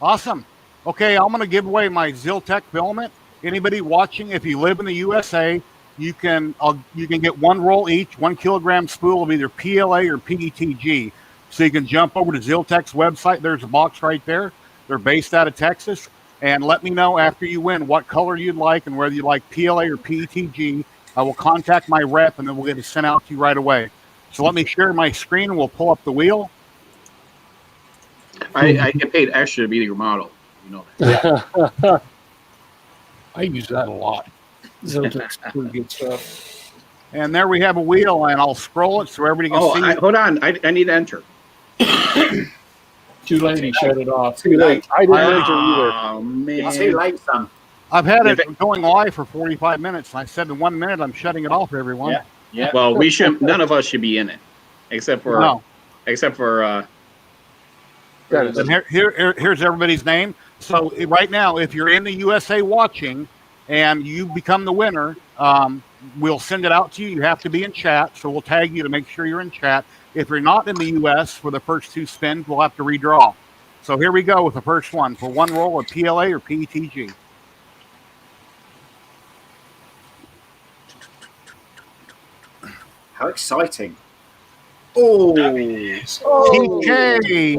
Awesome. Okay, I'm going to give away my Ziltech filament. Anybody watching, if you live in the USA, you can get 1 roll each, 1 kilogram spool of either PLA or PETG. So you can jump over to Ziltech's website. There's a box right there. They're based out of Texas. And let me know after you win what color you'd like and whether you like PLA or PETG. I will contact my rep, and then we'll get it sent out to you right away. So let me share my screen, and we'll pull up the wheel. I get paid extra to be your model. You know that. I use that a lot. Ziltech's pretty good stuff. And there we have a wheel, and I'll scroll it so everybody can Oh, see it. hold on. I need to enter. Too late, he shut it off. Too late. I didn't enter either. Oh man. It's too late, son. I've had it going live for 45 minutes. And I said in 1 minute, I'm shutting it off for everyone. Yeah. Yeah. Well, we should. None of us should be in it, except for No. Dennis. And here's everybody's name. So right now, if you're in the USA watching and you become the winner, we'll send it out to you. You have to be in chat, so we'll tag you to make sure you're in chat. If you're not in the US for the first 2 spins, we'll have to redraw. So here we go with the first one for 1 roll of PLA or PETG. How exciting. Oh, TK,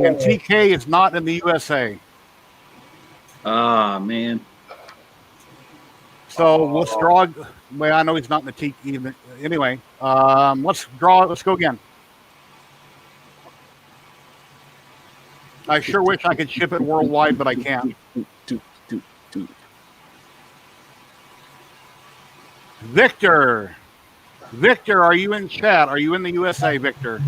and TK is not in the USA. Ah, man. So let's draw. Well, I know he's not in the TK even. Anyway, let's draw. Let's go again. I sure wish I could ship it worldwide, but I can't. Victor. Victor, are you in chat? Are you in the USA, Victor?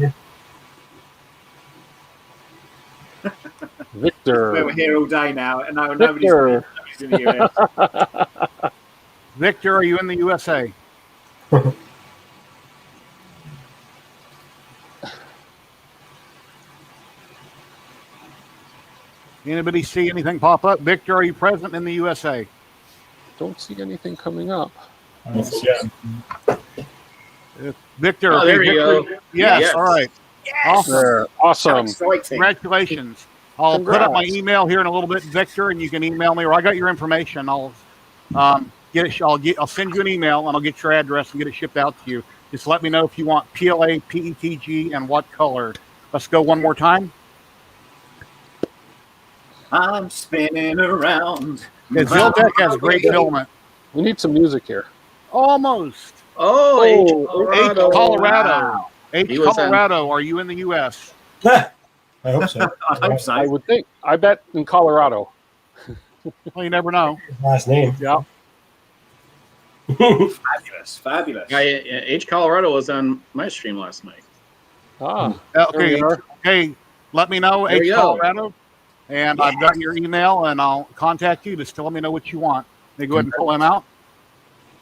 Victor. We're here all day now, and no, Victor. nobody's in the US. Victor, are you in the USA? Anybody see anything pop up? Victor, are you present in the USA? Don't see anything coming up. Victor, Oh, okay, there you Victor, go. Yes, Yes. all right. Awesome. There. How Awesome. exciting. Congratulations. I'll put up my Congrats. email here in a little bit, Victor, and you can email me, or I got your information. I'll get it. I'll send you an email, and I'll get your address and get it shipped out to you. Just let me know if you want PLA, PETG, and what color. Let's go one more time. I'm spinning around. Ziltech has great filament. We need some music here. Almost. Oh, Oh, H. H. Colorado. Wow. H. He was on- Colorado. Are you in the U.S.? I hope so. I hope I so. would think. I bet in Colorado. Well, you never know. Last name. Yeah. Fabulous, fabulous. H. Colorado was on my stream last night. Ah. Okay. There we are. Okay. Let me know, There H. you go. Colorado. And I've got your email, and I'll contact you. Just let me know what you want. They go ahead and pull them out.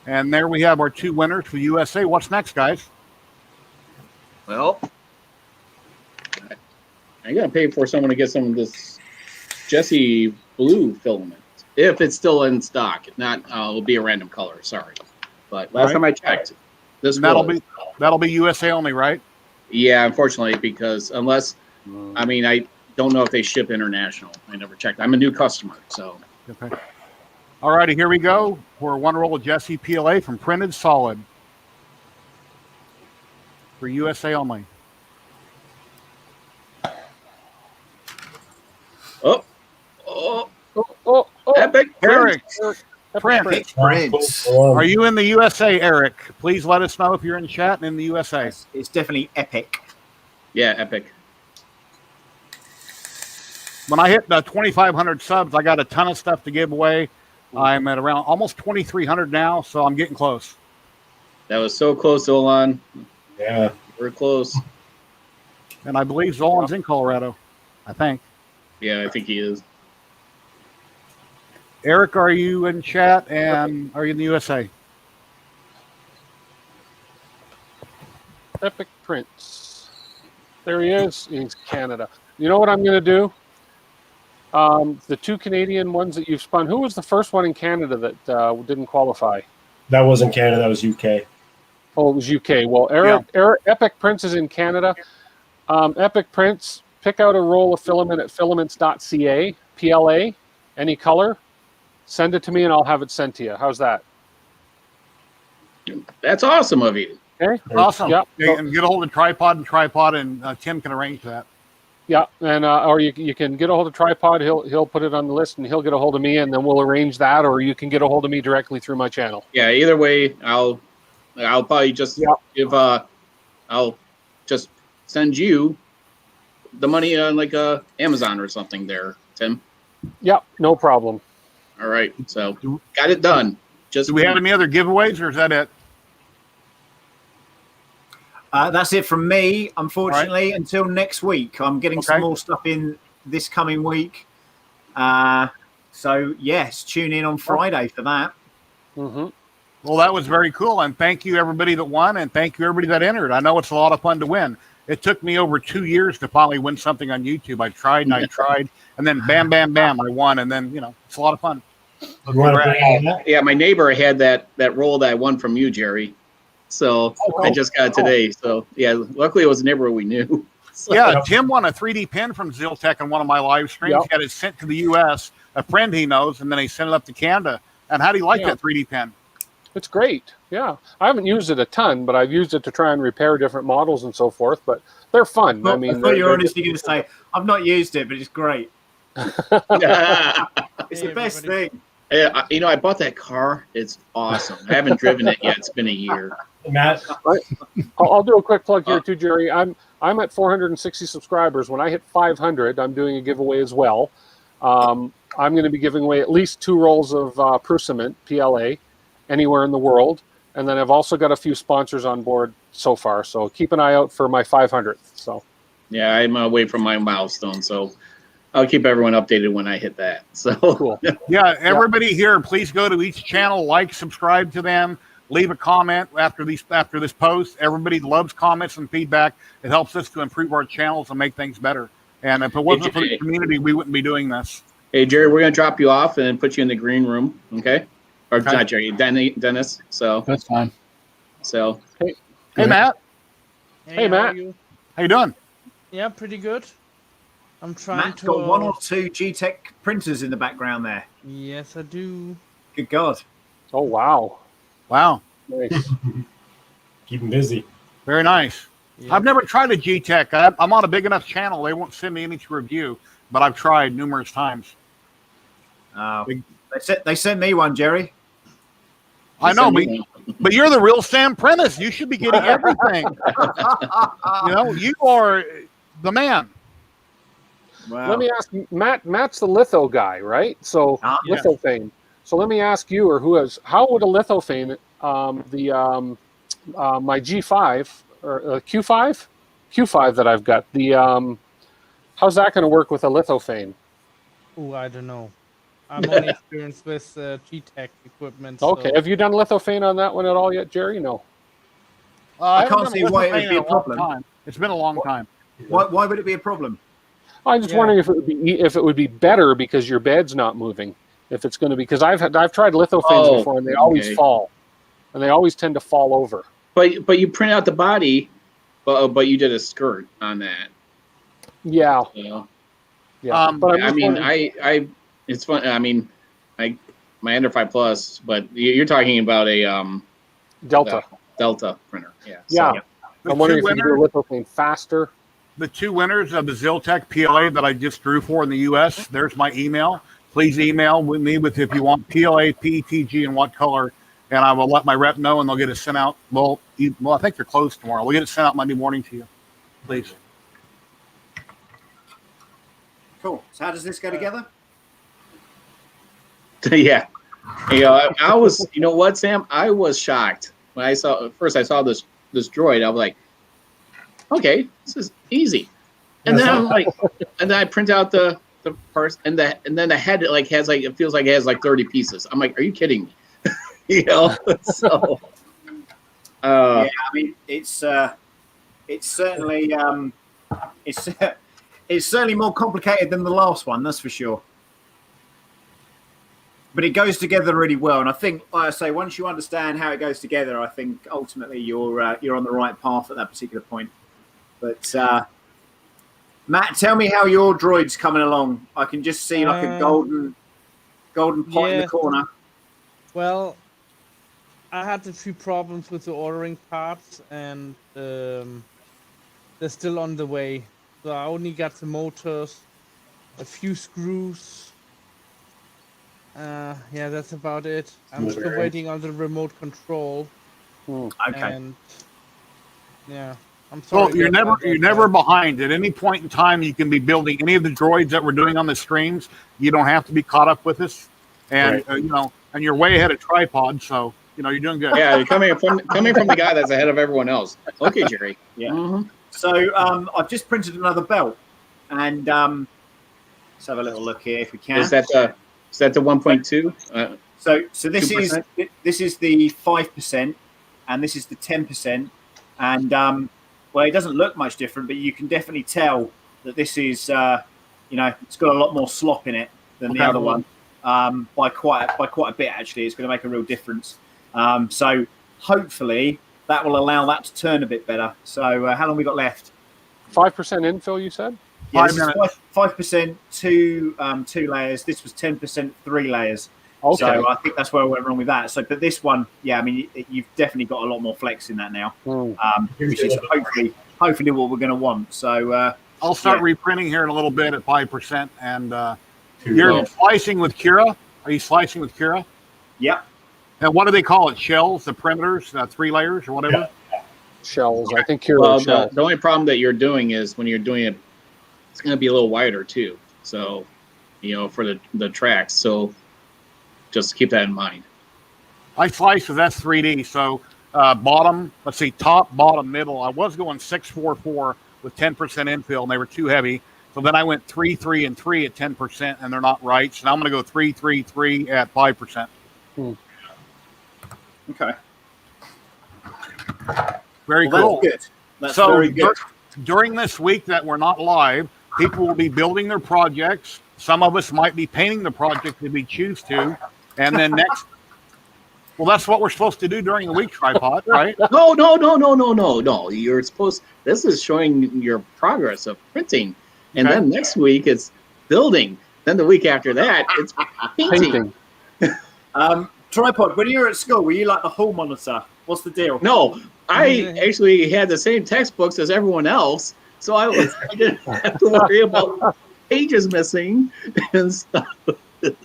And there we have our two winners for USA. What's next, guys? Well, I gotta pay for someone to get some of this Jesse blue filament if it's still in stock. If not, it'll be a random color. Sorry, but last Right. time I checked, this And that'll was. be USA only, right? Yeah, unfortunately, because unless I don't know if they ship international. I never checked. I'm a new customer, so Okay. All righty, here we go. For one roll of Jesse PLA from Printed Solid for USA only. oh, Oh. epic Eric, Print. Prince, Prince. are you in the USA, Eric? Please let us know if you're in chat and in the USA. It's definitely epic. Yeah, epic. When I hit 2,500 subs, I got a ton of stuff to give away. I'm at around almost 2,300 now, so I'm getting close. That was so close, Olan. Yeah. We're close. And I believe Zolan's in Colorado, I think. Yeah, I think he is. Eric, are you in chat and are you in the USA? Epic Prince. There he is. He's Canada. You know what I'm going to do? The two Canadian ones that you've spun. Who was the first one in Canada that didn't qualify? That wasn't Canada. That was UK. Oh, it was UK. Well, Epic Prince is in Canada. Epic Prince, pick out a roll of filament at filaments.ca, PLA, any color. Send it to me and I'll have it sent to you. How's that? That's awesome of you. Okay. Awesome. Yeah. You can get a hold of Tripod, and Tim can arrange that. Yeah, and or you can get a hold of Tripod. He'll put it on the list, and he'll get a hold of me, and then we'll arrange that. Or you can get a hold of me directly through my channel. Yeah, either way, I'll probably just give I'll just send you the money on like Amazon or something there, Tim. Yeah, no problem. All right, so got it done. Just Do we have any other giveaways, or is that it? That's it from me, unfortunately, until next week. I'm getting some more stuff in this coming week. So, yes, tune in on Friday for that. Mm-hmm. Well, that was very cool. And thank you, everybody that won. And thank you, everybody that entered. I know it's a lot of fun to win. It took me over 2 years to finally win something on YouTube. I tried and I tried. And then bam, bam, bam, I won. And then, it's a lot of fun. Yeah, my neighbor had that roll that I won from you, Jerry. So I just got it today. So yeah, luckily it was a neighbor we knew. So. Yeah, Tim won a 3D pen from Ziltech on one of my live streams. He got it sent to the U.S., a friend he knows, and then he sent it up to Canada. And how do you like that 3D pen? It's great. Yeah, I haven't used it a ton, but I've used it to try and repair different models and so forth. But they're fun. I thought you were honestly going to say, I've not used it, but it's great. It's the best thing. Yeah, I bought that car. It's awesome. I haven't driven it yet. It's been a year. Matt, I'll do a quick plug here too, Jerry. I'm at 460 subscribers. When I hit 500, I'm doing a giveaway as well. I'm going to be giving away at least 2 rolls of Prusament PLA anywhere in the world, and then I've also got a few sponsors on board so far. So keep an eye out for my 500th. So yeah, I'm away from my milestone. So I'll keep everyone updated when I hit that. So Cool. Yeah, everybody here, please go to each channel, like, subscribe to them, leave a comment after this post. Everybody loves comments and feedback. It helps us to improve our channels and make things better. And if it wasn't for the community, we wouldn't be doing this. Hey, Jerry, we're going to drop you off and then put you in the green room, okay? Or Okay. not Jerry, Dennis. So, That's fine. Hey, Matt. Hey, Matt. How are you? How you doing? Yeah, pretty good. I'm trying Matt's to. got 1 or 2 G-Tech printers in the background there. Yes, I do. Good God. Oh, wow. Wow. Nice. Keep them busy. Very nice. Yeah. I've never tried a G-Tech. I'm on a big enough channel. They won't send me any to review, but I've tried numerous times. They sent me one, Jerry. I know, but you're the real Sam Prentice. You should be getting everything. You are the man. Wow. Let me ask you, Matt's the litho guy, right? So lithophane. So let me ask you, or how would a lithophane, my G5 or Q5 that I've got, how's that going to work with a lithophane? Oh, I don't know. I'm only experienced with G-Tech equipment. Okay, So. have you done lithophane on that one at all yet, Jerry? No. I can't see why it would be a problem. It's been a long time. Why would it be a problem? I'm just wondering if it would be better because your bed's not moving. If it's going to be, because I've tried lithophanes before and they always fall, and they always tend to fall over. But you print out the body, but you did a skirt on that. Yeah. Yeah. Yeah. But I mean, it's fun. I mean, my Ender 5 Plus, but you're talking about a Delta printer. Yeah. Yeah. I'm wondering if you can do a lithophane faster. The 2 winners of the Ziltech PLA that I just drew for in the U.S., there's my email. Please email with me if you want PLA, PETG, and what color, and I will let my rep know, and they'll get it sent out. Well, I think they're closed tomorrow. We'll get it sent out Monday morning to you, please. Cool. So how does this go together? Yeah. I was, you know what, Sam? I was shocked when I saw this droid. I was like, okay, this is easy. And then I'm like, and then I print out the parts, and then the head it feels like it has 30 pieces. I'm like, are you kidding me? So. Yeah, I mean, it's certainly it's certainly more complicated than the last one, that's for sure. But it goes together really well, and I think, like I say, once you understand how it goes together, I think ultimately you're on the right path at that particular point. But Matt, tell me how your droid's coming along. I can just see like a golden pot in the corner. Well, I had a few problems with the ordering parts, and they're still on the way. So I only got the motors, a few screws. Yeah, that's about it. I'm still waiting on the remote control. Okay. And yeah, I'm sorry. Well, you're never behind. At any point in time, you can be building any of the droids that we're doing on the streams. You don't have to be caught up with us, and and you're way ahead of tripod. So you're doing good. Yeah, you're coming from the guy that's ahead of everyone else. Okay, Jerry. Yeah. Mm-hmm. So I've just printed another belt, and let's have a little look here if we can. Is that the 1.2? So this 2%? is the 5%, and this is the 10%, and well, it doesn't look much different, but you can definitely tell that this is it's got a lot more slop in it than the other one, by quite a bit actually. It's going to make a real difference. So hopefully that will allow that to turn a bit better. So how long we got left? 5% infill, you said? Yeah, 5%, two layers. This was 10%, 3 layers. Okay. So I think that's where I went wrong with that. So, but this one, yeah, I mean, you've definitely got a lot more flex in that now, which is hopefully what we're going to want. So I'll start reprinting here in a little bit at 5%. And you're slicing with Cura. Are you slicing with Cura? Yep. And what do they call it? Shells, the perimeters, 3 layers or whatever? Yeah. Shells. I think Cura Well, the only problem that you're doing is when you're doing it, it's going to be a little wider too. So, for the tracks. So just keep that in mind. I slice with S3D. So bottom, top, bottom, middle. I was going 644 with 10% infill, and they were too heavy. So then I went 3, 3, and 3 at 10%, and they're not right. So now I'm going to go 3, 3, 3 at 5%. Okay. Very Well, cool. that's good. That's So very good. during this week that we're not live, people will be building their projects. Some of us might be painting the project if we choose to. And then next, well, that's what we're supposed to do during the week, Tripod, right? No. You're supposed. This is showing your progress of printing, and Okay. then next week it's building. Then the week after that it's painting. Tripod, when you were at school, were you like the hall monitor? What's the deal? No, I actually had the same textbooks as everyone else, so I didn't have to worry about pages missing and stuff.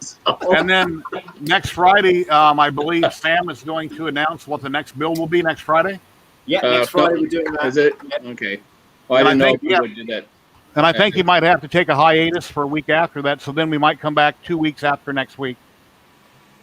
So, And then next Friday, I believe Sam is going to announce what the next build will be next Friday. Yeah, next Friday we're doing that. is it? Okay. Well, I didn't know if we would do that. And I think he might have to take a hiatus for a week after that. So then we might come back 2 weeks after next week.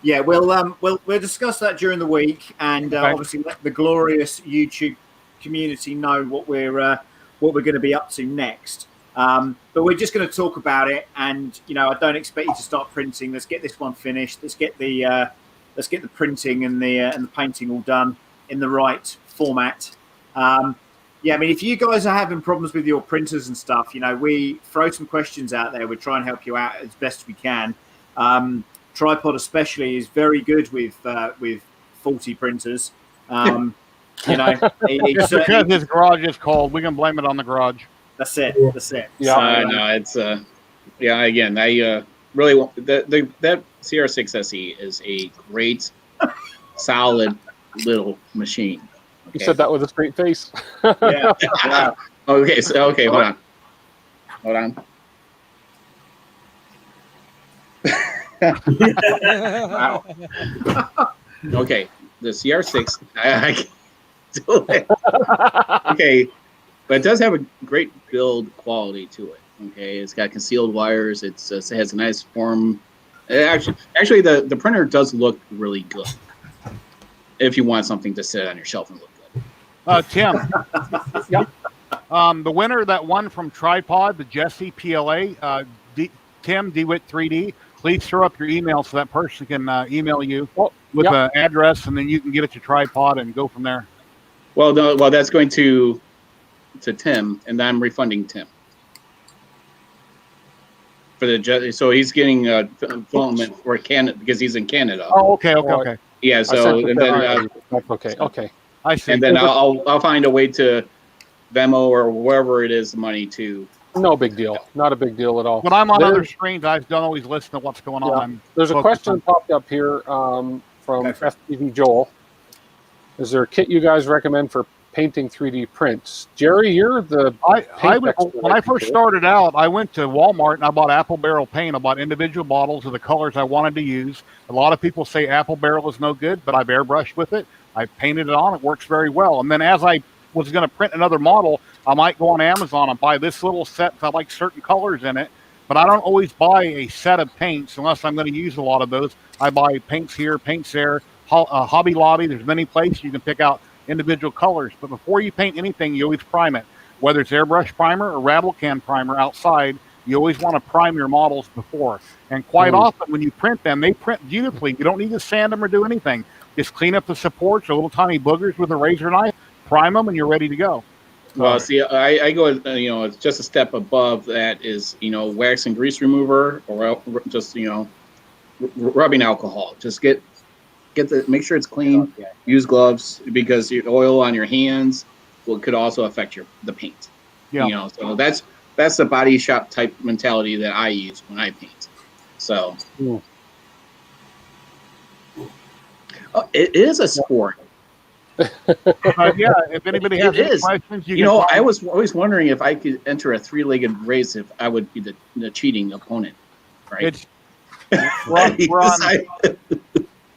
Yeah, we'll discuss that during the week, and obviously let the glorious YouTube community know what we're going to be up to next. But we're just going to talk about it, and I don't expect you to start printing. Let's get this one finished. Let's get the printing and the painting all done in the right format. Yeah, I mean, if you guys are having problems with your printers and stuff, we throw some questions out there. We try and help you out as best we can. Tripod especially is very good with faulty printers. It's because his garage is cold. We can blame it on the garage. That's it. Yeah, no, it's Again, I really want that CR6 SE is a great, solid little machine. Okay. You said that with a straight face. Yeah. Okay, hold on. Wow. Okay, the CR6, I can't do it. Okay, but it does have a great build quality to it. Okay, it's got concealed wires. It has a nice form. Actually, the printer does look really good. If you want something to sit on your shelf and look good. Tim. Yep. The winner that won from Tripod, the Jesse PLA, Tim DeWitt 3D. Please throw up your email so that person can email you with an address, and then you can get it to Tripod and go from there. Well, no, that's going to Tim, and I'm refunding Tim for so he's getting fulfillment for Canada because he's in Canada. Oh, okay. Yeah, so and then okay. I see. And then I'll find a way to Venmo or wherever it is money to. No big deal. Not a big deal at all. When I'm on other screens, I don't always listen to what's going on. There's a question popped up here from FTV Joel. Is there a kit you guys recommend for painting 3D prints? Jerry, you're the when I first started out, I went to Walmart and I bought Apple Barrel paint. I bought individual bottles of the colors I wanted to use. A lot of people say Apple Barrel is no good, but I've airbrushed with it. I painted it on. It works very well. And then as I was going to print another model, I might go on Amazon and buy this little set if I like certain colors in it. But I don't always buy a set of paints unless I'm going to use a lot of those. I buy paints here, paints there. Hobby Lobby, there's many places you can pick out individual colors. But before you paint anything, you always prime it. Whether it's airbrush primer or rattle can primer outside, you always want to prime your models before. And quite often when you print them, they print beautifully. You don't need to sand them or do anything. Just clean up the supports or little tiny boogers with a razor knife, prime them, and you're ready to go. Well, see, I go, it's just a step above that is, wax and grease remover or just, rubbing alcohol. Just make sure it's clean. Use gloves because your oil on your hands could also affect the paint. Yeah. So that's the body shop type mentality that I use when I paint. So it is a sport. If anybody has any questions, I was always wondering if I could enter a three-legged race, if I would be the cheating opponent. Right?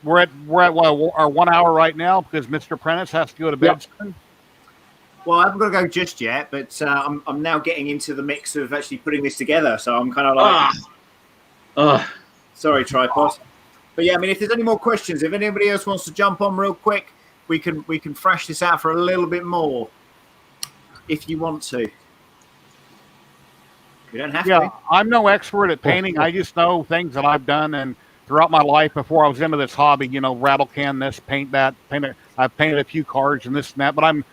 We're at our 1 hour right now because Mr. Prentice has to go to bed soon. Well, I haven't got to go just yet, but I'm now getting into the mix of actually putting this together. So I'm kind of like, sorry, Tripod. But yeah, I mean, if there's any more questions, if anybody else wants to jump on real quick, we can thrash this out for a little bit more, if you want to. You don't have Yeah, to. I'm no expert at painting. I just know things that I've done and throughout my life before I was into this hobby. Rattle can this, paint that, paint it. I've painted a few cars and this and that, but I'm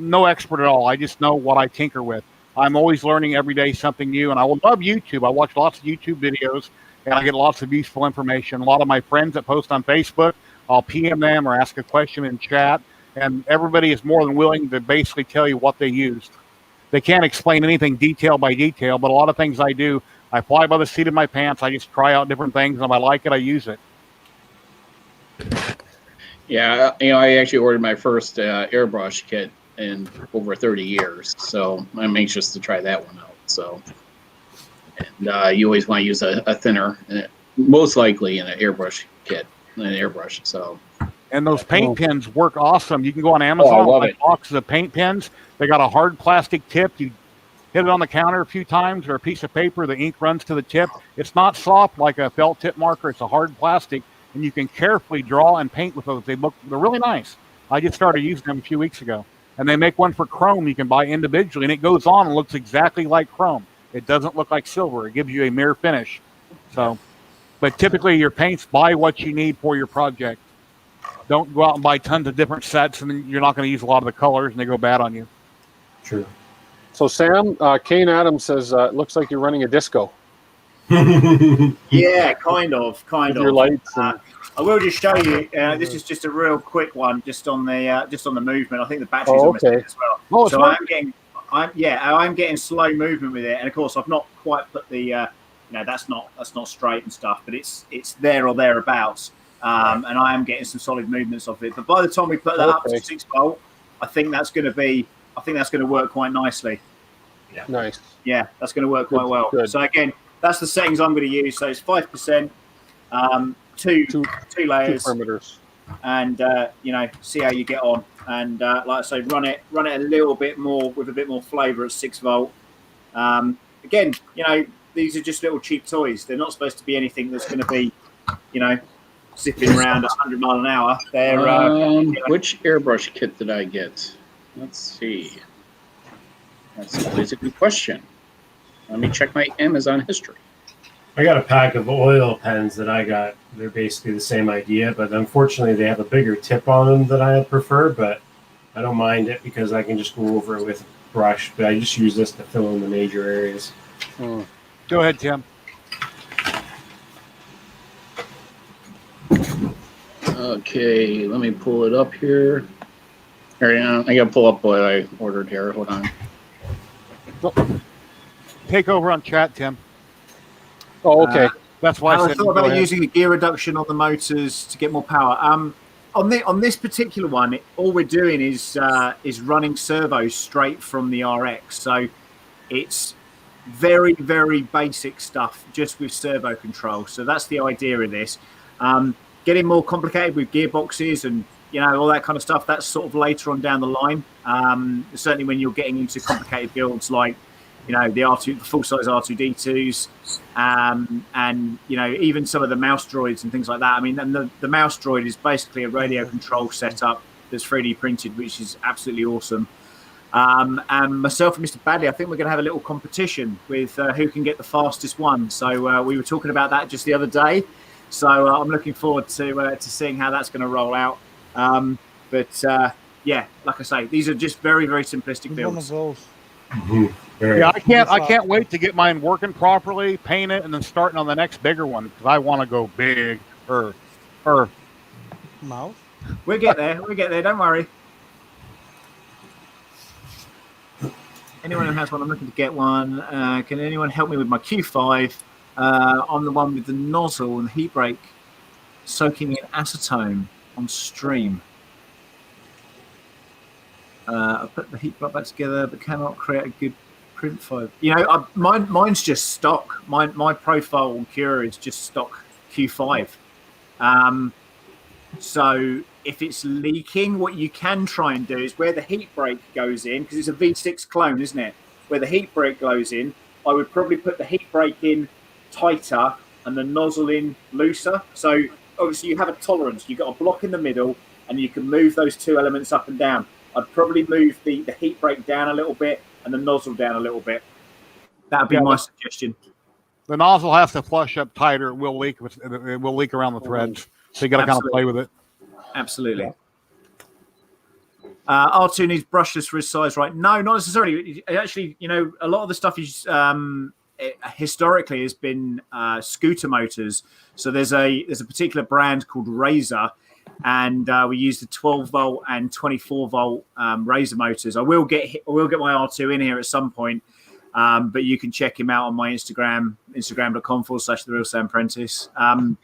no expert at all. I just know what I tinker with. I'm always learning every day something new, and I will love YouTube. I watch lots of YouTube videos, and I get lots of useful information. A lot of my friends that post on Facebook, I'll PM them or ask a question in chat, and everybody is more than willing to basically tell you what they used. They can't explain anything detail by detail, but a lot of things I do, I fly by the seat of my pants. I just try out different things, and if I like it, I use it. Yeah, I actually ordered my first airbrush kit in over 30 years, so I'm anxious to try that one out. So, and you always want to use a thinner, most likely in an airbrush kit, an airbrush. So, and those paint pens work awesome. You can go on Amazon, I love buy it. boxes of paint pens. They got a hard plastic tip. You hit it on the counter a few times or a piece of paper, the ink runs to the tip. It's not soft like a felt tip marker. It's a hard plastic, and you can carefully draw and paint with those. They're really nice. I just started using them a few weeks ago. And they make one for chrome you can buy individually, and it goes on and looks exactly like chrome. It doesn't look like silver. It gives you a mirror finish. So, but typically your paints, buy what you need for your project. Don't go out and buy tons of different sets, and then you're not going to use a lot of the colors, and they go bad on you. True. So Sam, Kane Adams says, it looks like you're running a disco. Yeah, kind of. With your lights. And... I will just show you. This is just a real quick one, just on the movement. I think the battery's almost dead as well. Oh, so I'm getting slow movement with it, and of course I've not quite put the. That's not straight and stuff, but it's there or thereabouts, and I am getting some solid movements of it. But by the time we put that up to 6 volt, I think that's going to work quite nicely. Yeah. Nice. Yeah, that's going to work quite well. Good. So again, that's the settings I'm going to use. So it's 5%, two layers, 2 perimeters, and see how you get on. And like I say, run it a little bit more with a bit more flavour at 6 volt. Again, these are just little cheap toys. They're not supposed to be anything that's going to be, zipping around 100 miles an hour. They're which airbrush kit did I get? Let's see. That's always a good question. Let me check my Amazon history. I got a pack of oil pens that I got. They're basically the same idea, but unfortunately they have a bigger tip on them that I prefer, but I don't mind it because I can just go over it with a brush, but I just use this to fill in the major areas. Go ahead, Tim. Okay, let me pull it up here. Here, I gotta pull up what I ordered here. Hold on. Take over on chat, Tim. Oh, okay. That's why I said thought about using a gear reduction on the motors to get more power. On this particular one, all we're doing is running servos straight from the RX. So it's very, very basic stuff, just with servo control. So that's the idea of this. Getting more complicated with gearboxes and all that kind of stuff, that's sort of later on down the line. Certainly when you're getting into complicated builds like the full-size R2D2s, and even some of the mouse droids and things like that. I mean, and the mouse droid is basically a radio control setup that's 3D printed, which is absolutely awesome. And myself and Mr. Badley, I think we're going to have a little competition with who can get the fastest one. So we were talking about that just the other day. So I'm looking forward to seeing how that's going to roll out. Yeah, like I say, these are just very, very simplistic builds. One of those. Mm-hmm. Yeah, I can't wait to get mine working properly, paint it, and then starting on the next bigger one because I want to go big. Mouse. We'll get there. Don't worry. Anyone who has one, I'm looking to get one. Can anyone help me with my Q5? On the one with the nozzle and the heat break soaking in acetone on stream. I put the heat break back together, but cannot create a good print fiber. Mine's just stock. My profile on Cura is just stock Q5. So if it's leaking, what you can try and do is where the heat break goes in, because it's a V6 clone, isn't it? Where the heat break goes in, I would probably put the heat break in tighter and the nozzle in looser. So obviously you have a tolerance. You've got a block in the middle and you can move those two elements up and down. I'd probably move the heat break down a little bit and the nozzle down a little bit. That would be my suggestion. The nozzle has to flush up tighter. It will leak. It will leak around the threads. So you got to kind of play with it. Absolutely. R2 needs brushless for his size, right? No, not necessarily. Actually, you know, a lot of the stuff is historically has been scooter motors. So there's a particular brand called Razor, and we use the 12 volt and 24 volt Razor motors. I will get my R2 in here at some point, but you can check him out on my Instagram, instagram.com/TheRealSamPrentice.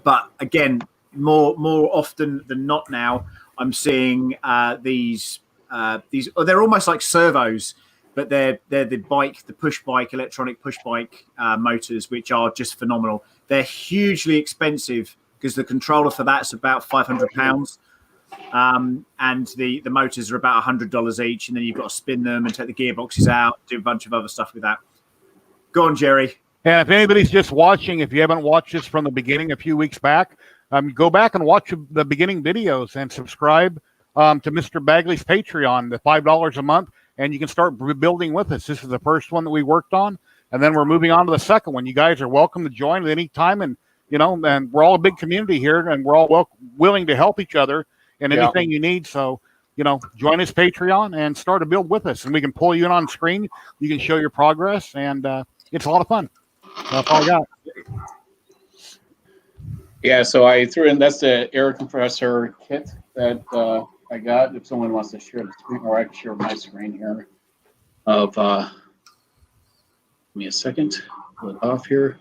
But again, more often than not now, I'm seeing these. They're almost like servos, but they're the push bike, electronic push bike motors, which are just phenomenal. They're hugely expensive because the controller for that's about £500, and the motors are about $100 each, and then you've got to spin them and take the gearboxes out, do a bunch of other stuff with that. Go on, Jerry. And if anybody's just watching, if you haven't watched this from the beginning a few weeks back, go back and watch the beginning videos and subscribe to Mr. Bagley's Patreon, the $5 a month, and you can start building with us. This is the first one that we worked on, and then we're moving on to the second one. You guys are welcome to join at any time, and and we're all a big community here, and we're all willing to help each other in anything you need. So, join us Patreon and start to build with us, and we can pull you in on screen. You can show your progress, and it's a lot of fun. That's all I got. Yeah, so I threw in, that's the air compressor kit that I got. If someone wants to share the screen, or I can share my screen here. Give me a second. Pull it off here.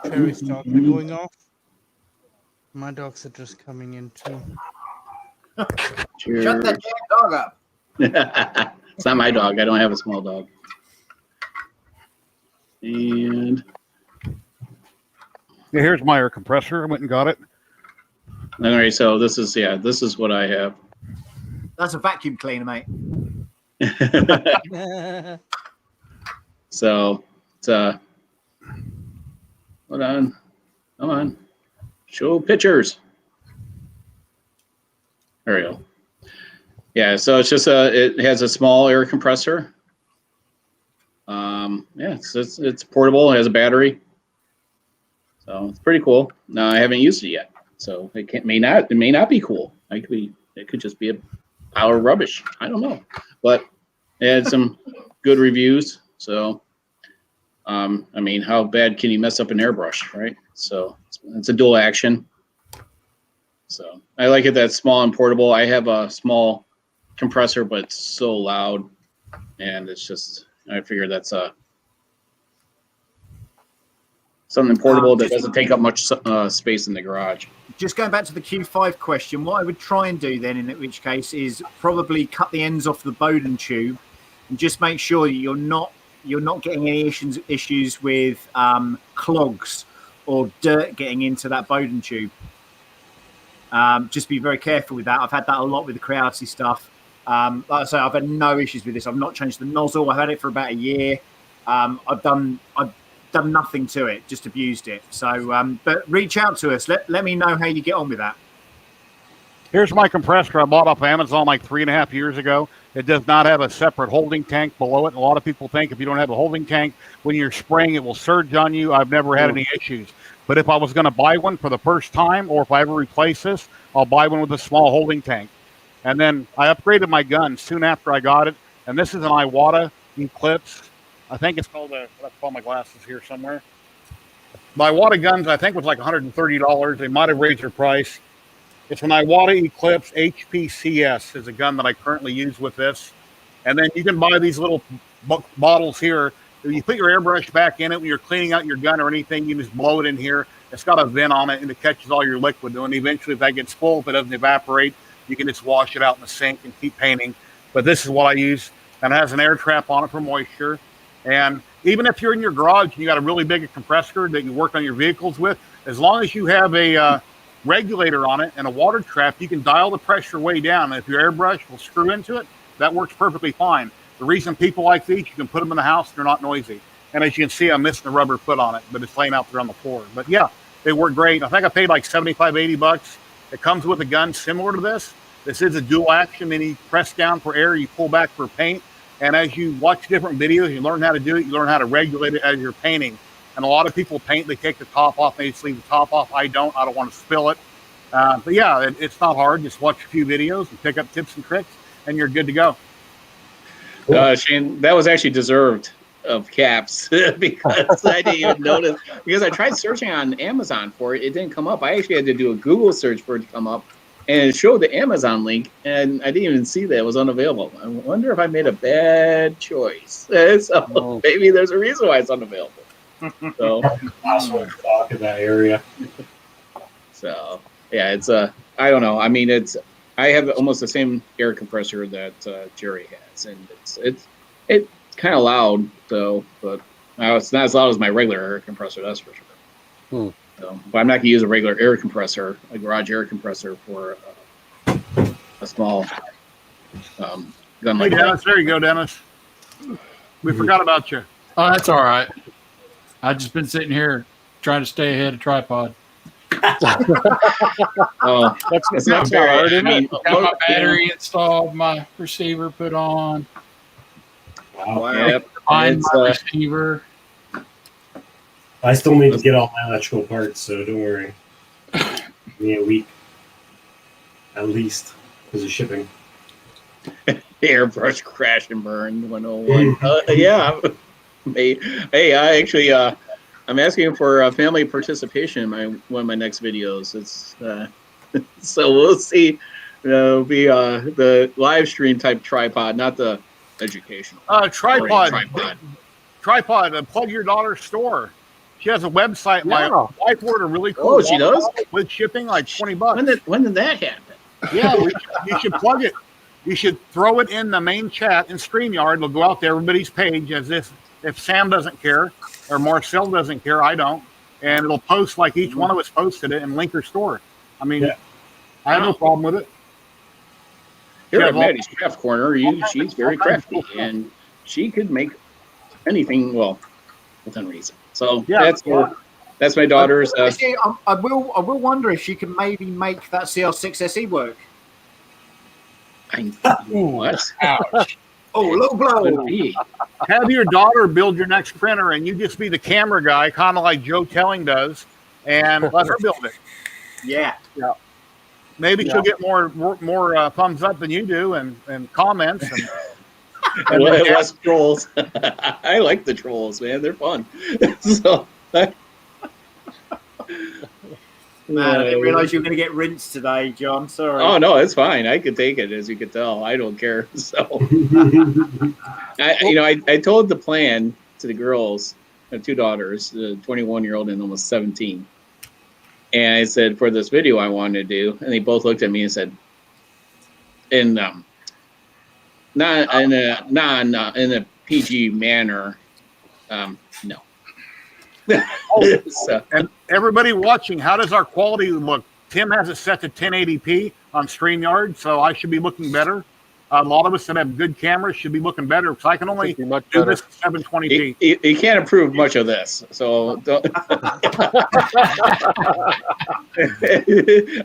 Cherry's dogs are going off. My dogs are just coming in too. Cheers. Shut that damn dog up. It's not my dog. I don't have a small dog. And here's my air compressor. I went and got it. all right, so this is what I have. That's a vacuum cleaner, mate. So it's hold on. Come on. Show pictures. There we go. Yeah, so it's just it has a small air compressor. Yeah, it's portable. It has a battery, so it's pretty cool. No, I haven't used it yet, so it may not be cool. It could just be a pile of rubbish. I don't know, but it had some good reviews. So, I mean, how bad can you mess up an airbrush, right? So it's a dual action. So I like it that small and portable. I have a small compressor, but it's so loud, and it's just, I figure that's something portable that doesn't take up much space in the garage. Just going back to the Q5 question, what I would try and do then, in which case, is probably cut the ends off the Bowden tube and just make sure that you're not getting any issues with clogs or dirt getting into that Bowden tube. Just be very careful with that. I've had that a lot with the Creality stuff. Like I say, I've had no issues with this. I've not changed the nozzle. I've had it for about a year. I've done nothing to it, just abused it. So, but reach out to us. Let me know how you get on with that. Here's my compressor I bought off Amazon like 3.5 years ago. It does not have a separate holding tank below it. A lot of people think if you don't have a holding tank, when you're spraying, it will surge on you. I've never had any issues. But if I was going to buy one for the first time, or if I ever replace this, I'll buy one with a small holding tank. And then I upgraded my gun soon after I got it. And this is an Iwata Eclipse. I think it's called I'll call my glasses here somewhere. The Iwata guns, I think, was like $130. They might have raised their price. It's an Iwata Eclipse HPCS is a gun that I currently use with this. And then you can buy these little bottles here. If you put your airbrush back in it when you're cleaning out your gun or anything, you just blow it in here. It's got a vent on it, and it catches all your liquid. And eventually, if that gets full, if it doesn't evaporate, you can just wash it out in the sink and keep painting. But this is what I use. And it has an air trap on it for moisture. And even if you're in your garage and you got a really big compressor that you work on your vehicles with, as long as you have a regulator on it and a water trap, you can dial the pressure way down. And if your airbrush will screw into it, that works perfectly fine. The reason people like these, you can put them in the house, they're not noisy. And as you can see, I'm missing the rubber foot on it, but it's laying out there on the floor. But yeah, they work great. I think I paid like $75, $80. It comes with a gun similar to this. This is a dual action, meaning you press down for air, you pull back for paint. And as you watch different videos, you learn how to do it. You learn how to regulate it as you're painting. And a lot of people paint, they take the top off, they just leave the top off. I don't want to spill it. But yeah, it's not hard. Just watch a few videos and pick up tips and tricks, and you're good to go. Shane, that was actually deserved of caps because I didn't even notice. Because I tried searching on Amazon for it. It didn't come up. I actually had to do a Google search for it to come up. And it showed the Amazon link, and I didn't even see that it was unavailable. I wonder if I made a bad choice. So maybe there's a reason why it's unavailable. So possible talk in that area. So yeah, it's I don't know. I mean, I have almost the same air compressor that Jerry has, and it's kind of loud though, but it's not as loud as my regular air compressor. That's for sure. So, but I'm not going to use a regular air compressor, a garage air compressor, for a small gun like Dennis, that. there you go, Dennis. We forgot about you. Oh, that's all right. I've just been sitting here trying to stay ahead of tripod. Oh, that's not very hard, I mean, Got my battery installed, my receiver put on, Wow. Yep. find my It's, receiver. I still need to get all my electrical parts, so don't worry. Give me a week, at least, because of shipping. airbrush crash and burn 101. Yeah. Hey, I actually, I'm asking for family participation in one of my next videos. It's so we'll see. It'll be the live stream type tripod, not the educational. Tripod. Plug your daughter's store. She has a website. My wife ordered a really cool. Oh, she does? With shipping, like $20. When did that happen? Yeah, you should plug it. You should throw it in the main chat in StreamYard. It'll go out to everybody's page as if Sam doesn't care or Marcel doesn't care, I don't. And it'll post like each one of us posted it and link her store. I mean, I have no problem with it. Here at Maddie's Craft Corner, she's very crafty, and she could make anything, well, within reason. So that's my daughter's. I will wonder if she can maybe make that CL6 SE work. What? Ouch. Oh, low blow. Have your daughter build your next printer, and you just be the camera guy, kind of like Joe Telling does, and let her build it. Yeah. Maybe she'll get more thumbs up than you do, and comments. And less trolls. I like the trolls, man. They're fun. So, man, I didn't realize you were going to get rinsed today, John. Sorry. Oh no, it's fine. I could take it, as you could tell. I don't care. So, I told the plan to the girls. I have two daughters, the 21-year-old and almost 17. And I said, for this video I wanted to do, and they both looked at me and said, not in a PG manner, no. So. And everybody watching, how does our quality look? Tim has it set to 1080p on StreamYard, so I should be looking better. A lot of us that have good cameras should be looking better because I can only do this at 720p. You can't improve much of this, so don't.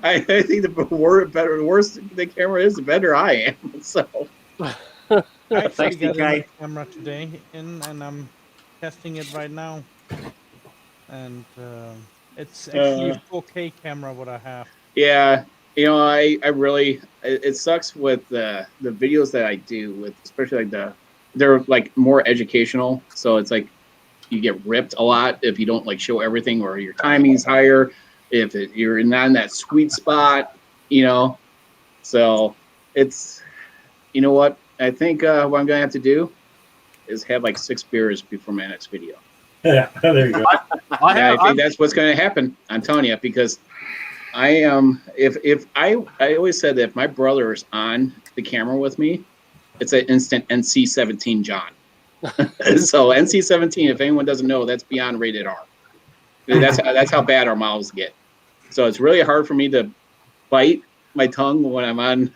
I think the worse the camera is, the better I am. So I actually got a camera today and I'm testing it right now, and it's actually a 4K camera what I have. Yeah. I really, it sucks with the videos that I do with, especially like they're like more educational. So it's like you get ripped a lot if you don't like show everything, or your timing's higher. If you're not in that sweet spot, so it's, what I think what I'm going to have to do is have like 6 beers before my next video. Yeah, there you go. I think that's what's going to happen. I'm telling you, because I am. I always said that if my brother is on the camera with me, it's an instant NC-17 John. So NC-17, if anyone doesn't know, that's beyond rated R. That's how bad our mouths get. So it's really hard for me to bite my tongue when I'm on.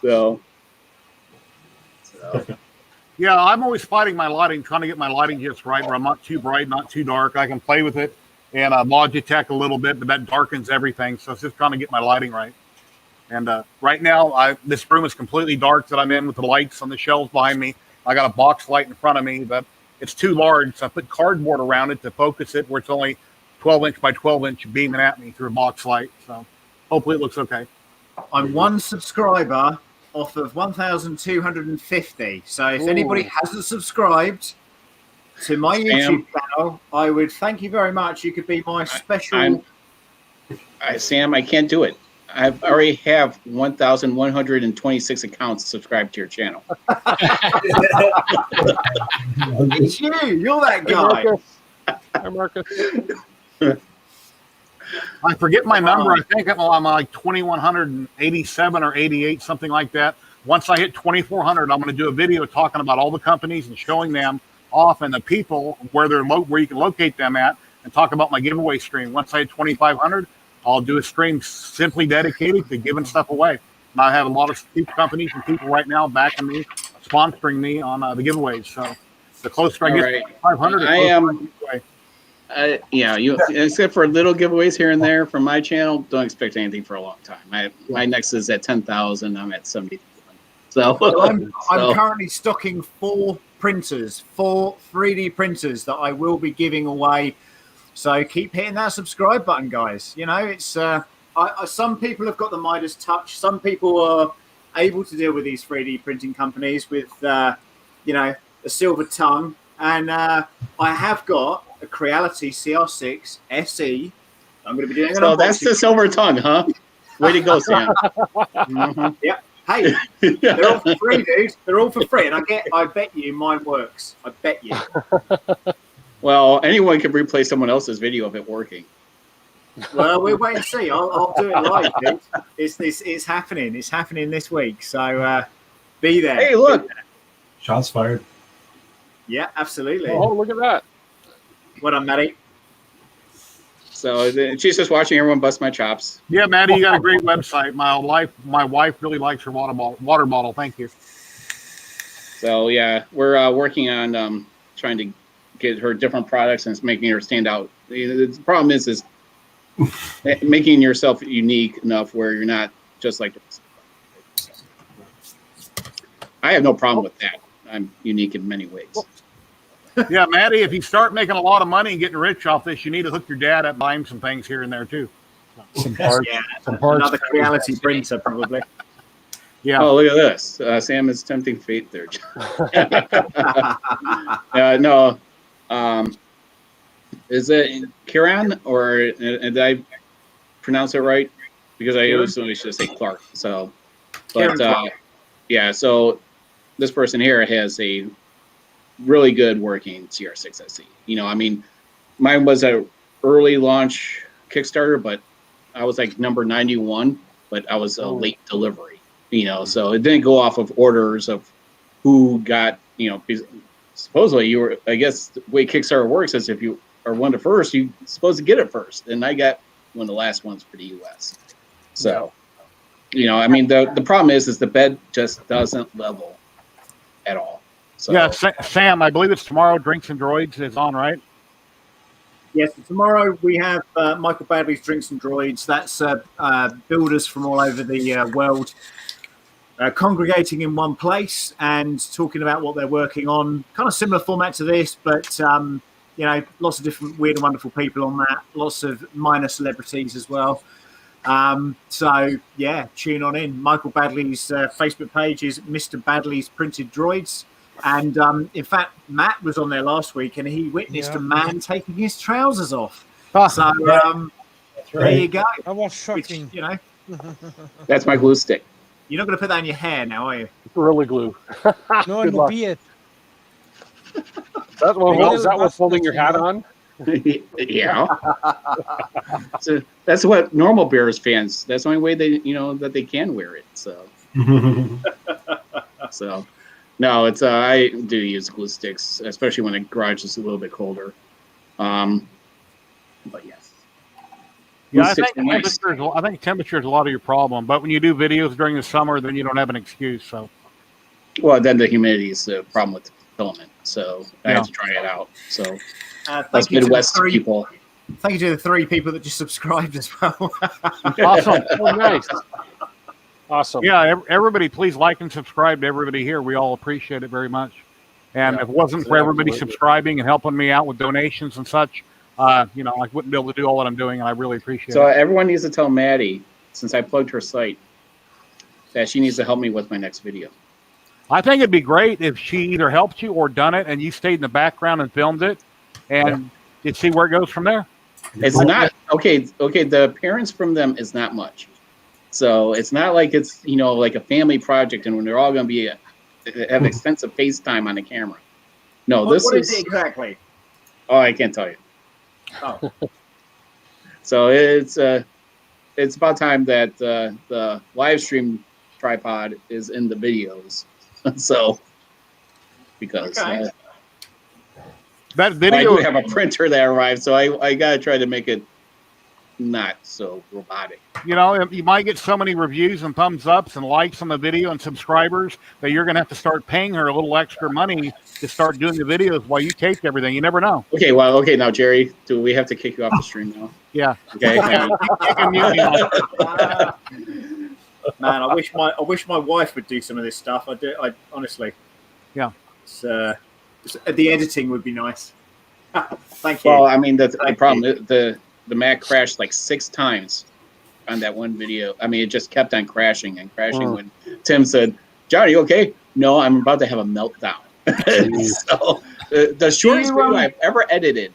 So Yeah, I'm always fighting my lighting, trying to get my lighting just right, where I'm not too bright, not too dark. I can play with it and Logitech a little bit, but that darkens everything. So it's just trying to get my lighting right. And right now, this room is completely dark that I'm in with the lights on the shelves behind me. I got a box light in front of me, but it's too large. So I put cardboard around it to focus it where it's only 12-inch by 12-inch beaming at me through a box light. So hopefully it looks okay. I'm one subscriber off of 1,250. So if anybody hasn't subscribed to my YouTube channel, I would thank you very much. You could be my special. Sam, I can't do it. I already have 1,126 accounts subscribed to your channel. It's you. You're that guy. Hi, Marcus. I forget my number. I think I'm like 2,187 or 88, something like that. Once I hit 2,400, I'm going to do a video talking about all the companies and showing them off and the people where you can locate them at, and talk about my giveaway stream. Once I hit 2,500, I'll do a stream simply dedicated to giving stuff away. And I have a lot of companies and people right now backing me, sponsoring me on the giveaways. So the closer I get to 500, I am. You except for little giveaways here and there from my channel, don't expect anything for a long time. My next is at 10,000. I'm at 70,000. So I'm currently stocking 4 printers, 4 3D printers that I will be giving away. So keep hitting that subscribe button, guys. You know, it's some people have got the Midas touch. Some people are able to deal with these 3D printing companies with, a silver tongue. And I have got a Creality CR6 SE. I'm going to be doing it. So that's the silver tongue, huh? Way to go, Sam. Mm-hmm. Yeah. Hey, they're all for free, dude. They're all for free. And I bet you mine works. I bet you. Well, anyone can replay someone else's video of it working. Well, we'll wait and see. I'll do it live, dude. It's happening. It's happening this week. So be there. Hey, look. Shots fired. Yeah, absolutely. Oh, look at that. What up, Matty? So she's just watching everyone bust my chops. Yeah, Maddie, you got a great website. My wife really likes your water bottle. Thank you. So yeah, we're working on trying to get her different products and it's making her stand out. The problem is making yourself unique enough where you're not just like. I have no problem with that. I'm unique in many ways. Yeah, Maddie, if you start making a lot of money and getting rich off this, you need to hook your dad up, buy him some things here and there too. Some parts. Yeah, some parts. another Creality printer probably. Yeah. Oh, look at this. Sam is tempting fate there. No. Is it Kieran or did I pronounce it right? Because I always should say Clark. So, but yeah. So this person here has a really good working CR6 SE. You know, I mean, mine was a early launch Kickstarter, but I was like number 91, but I was a late delivery. You know, so it didn't go off of orders of who got. You know, supposedly you were. I guess the way Kickstarter works is if you are one to first, you're supposed to get it first, and I got one of the last ones for the U.S. So, you know, I mean, the problem is the bed just doesn't level at all. So, yeah, Sam, I believe it's tomorrow. Drinks and Droids is on, right? Yes, so tomorrow we have Michael Badley's Drinks and Droids. That's builders from all over the world congregating in one place and talking about what they're working on. Kind of similar format to this, but you know, lots of different weird and wonderful people on that. Lots of minor celebrities as well. So yeah, tune on in. Michael Badley's Facebook page is Mr. Badley's Printed Droids. And in fact, Matt was on there last week and he witnessed a man taking his trousers off. So there you go. That was shocking. Which, you know, that's my glue stick. you're not going to put that in your hair now, are you? Gorilla glue. No, Good in the luck. beard. Is that what's holding your hat on? Yeah. So that's what normal Bears fans. That's the only way that they can wear it. So. So, no, it's I do use glue sticks, especially when the garage is a little bit colder. But yes. Yeah, I think temperature is a lot of your problem. But when you do videos during the summer, then you don't have an excuse. So. Well, then the humidity is the problem with the filament, so I had to try it out. So us Midwest people. Thank you to the 3 people that just subscribed as well. Awesome. Oh, nice. Awesome. Yeah, everybody, please like and subscribe to everybody here. We all appreciate it very much. And if it wasn't for everybody subscribing and helping me out with donations and such, I wouldn't be able to do all that I'm doing, and I really appreciate it. So everyone needs to tell Maddie, since I plugged her site, that she needs to help me with my next video. I think it'd be great if she either helped you or done it, and you stayed in the background and filmed it, and you'd see where it goes from there. It's not okay. The appearance from them is not much, so it's not like it's like a family project, and when they're all going to be have extensive FaceTime on the camera. No, what is it exactly? Oh, I can't tell you. Oh, so it's about time that the live stream tripod is in the videos. So because that video, I do have a printer that arrived, so I gotta try to make it not so robotic. You might get so many reviews and thumbs ups and likes on the video and subscribers that you're going to have to start paying her a little extra money to start doing the videos while you taped everything. You never know. Okay, now Jerry, do we have to kick you off the stream now? Yeah. Okay. Man, I wish my wife would do some of this stuff. I honestly. Yeah. The editing would be nice. Thank you. Well, I mean, the problem, the Mac crashed like 6 times on that one video. I mean, it just kept on crashing and crashing when Tim said, "Johnny, you okay?" No, I'm about to have a meltdown. So the shortest video I've ever edited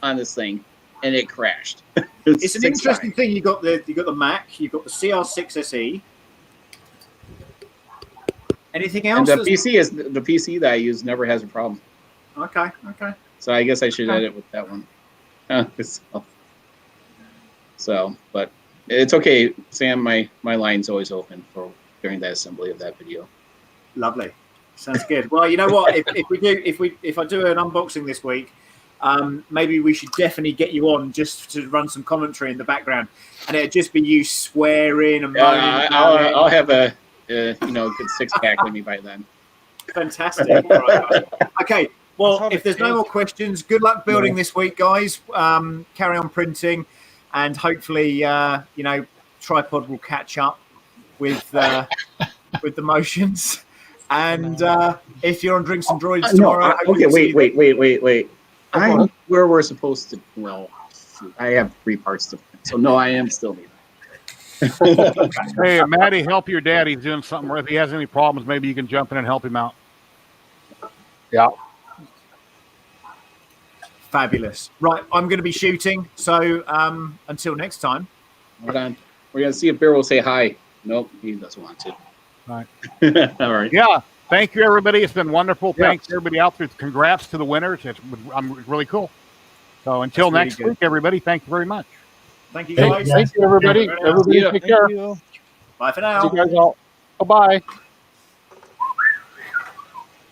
on this thing, and it crashed. It's an interesting thing. You got the Mac, you got the CR6 SE. Anything else? And the PC that I use never has a problem. Okay. So I guess I should edit with that one. So, but it's okay, Sam. My line's always open for during the assembly of that video. Lovely, sounds good. Well, you know what? If I do an unboxing this week, maybe we should definitely get you on just to run some commentary in the background, and it'd just be you swearing and moaning. I'll have a good 6-pack with me by then. Fantastic. Right. Okay. Well, if there's no more questions, good luck building this week, guys. Carry on printing, and hopefully, Tripod will catch up with the motions. And if you're on Drinks and Droids tomorrow, wait. I'm where we're supposed to. Well, I have 3 parts to print, so no, I am still here. Hey, Maddie, help your dad. He's doing something. If he has any problems, maybe you can jump in and help him out. Yeah. Fabulous. Right, I'm going to be shooting. So until next time. Hold on. We're going to see if Bear will say hi. Nope, he doesn't want to. All right. All right. Yeah. Thank you, everybody. It's been wonderful. Thanks, everybody out there. Congrats to the winners. I'm really cool. So until next week, everybody, thank you very much. Thank you, guys. Thank you, everybody. Everybody, take care. Bye for now. See you guys all. Bye-bye.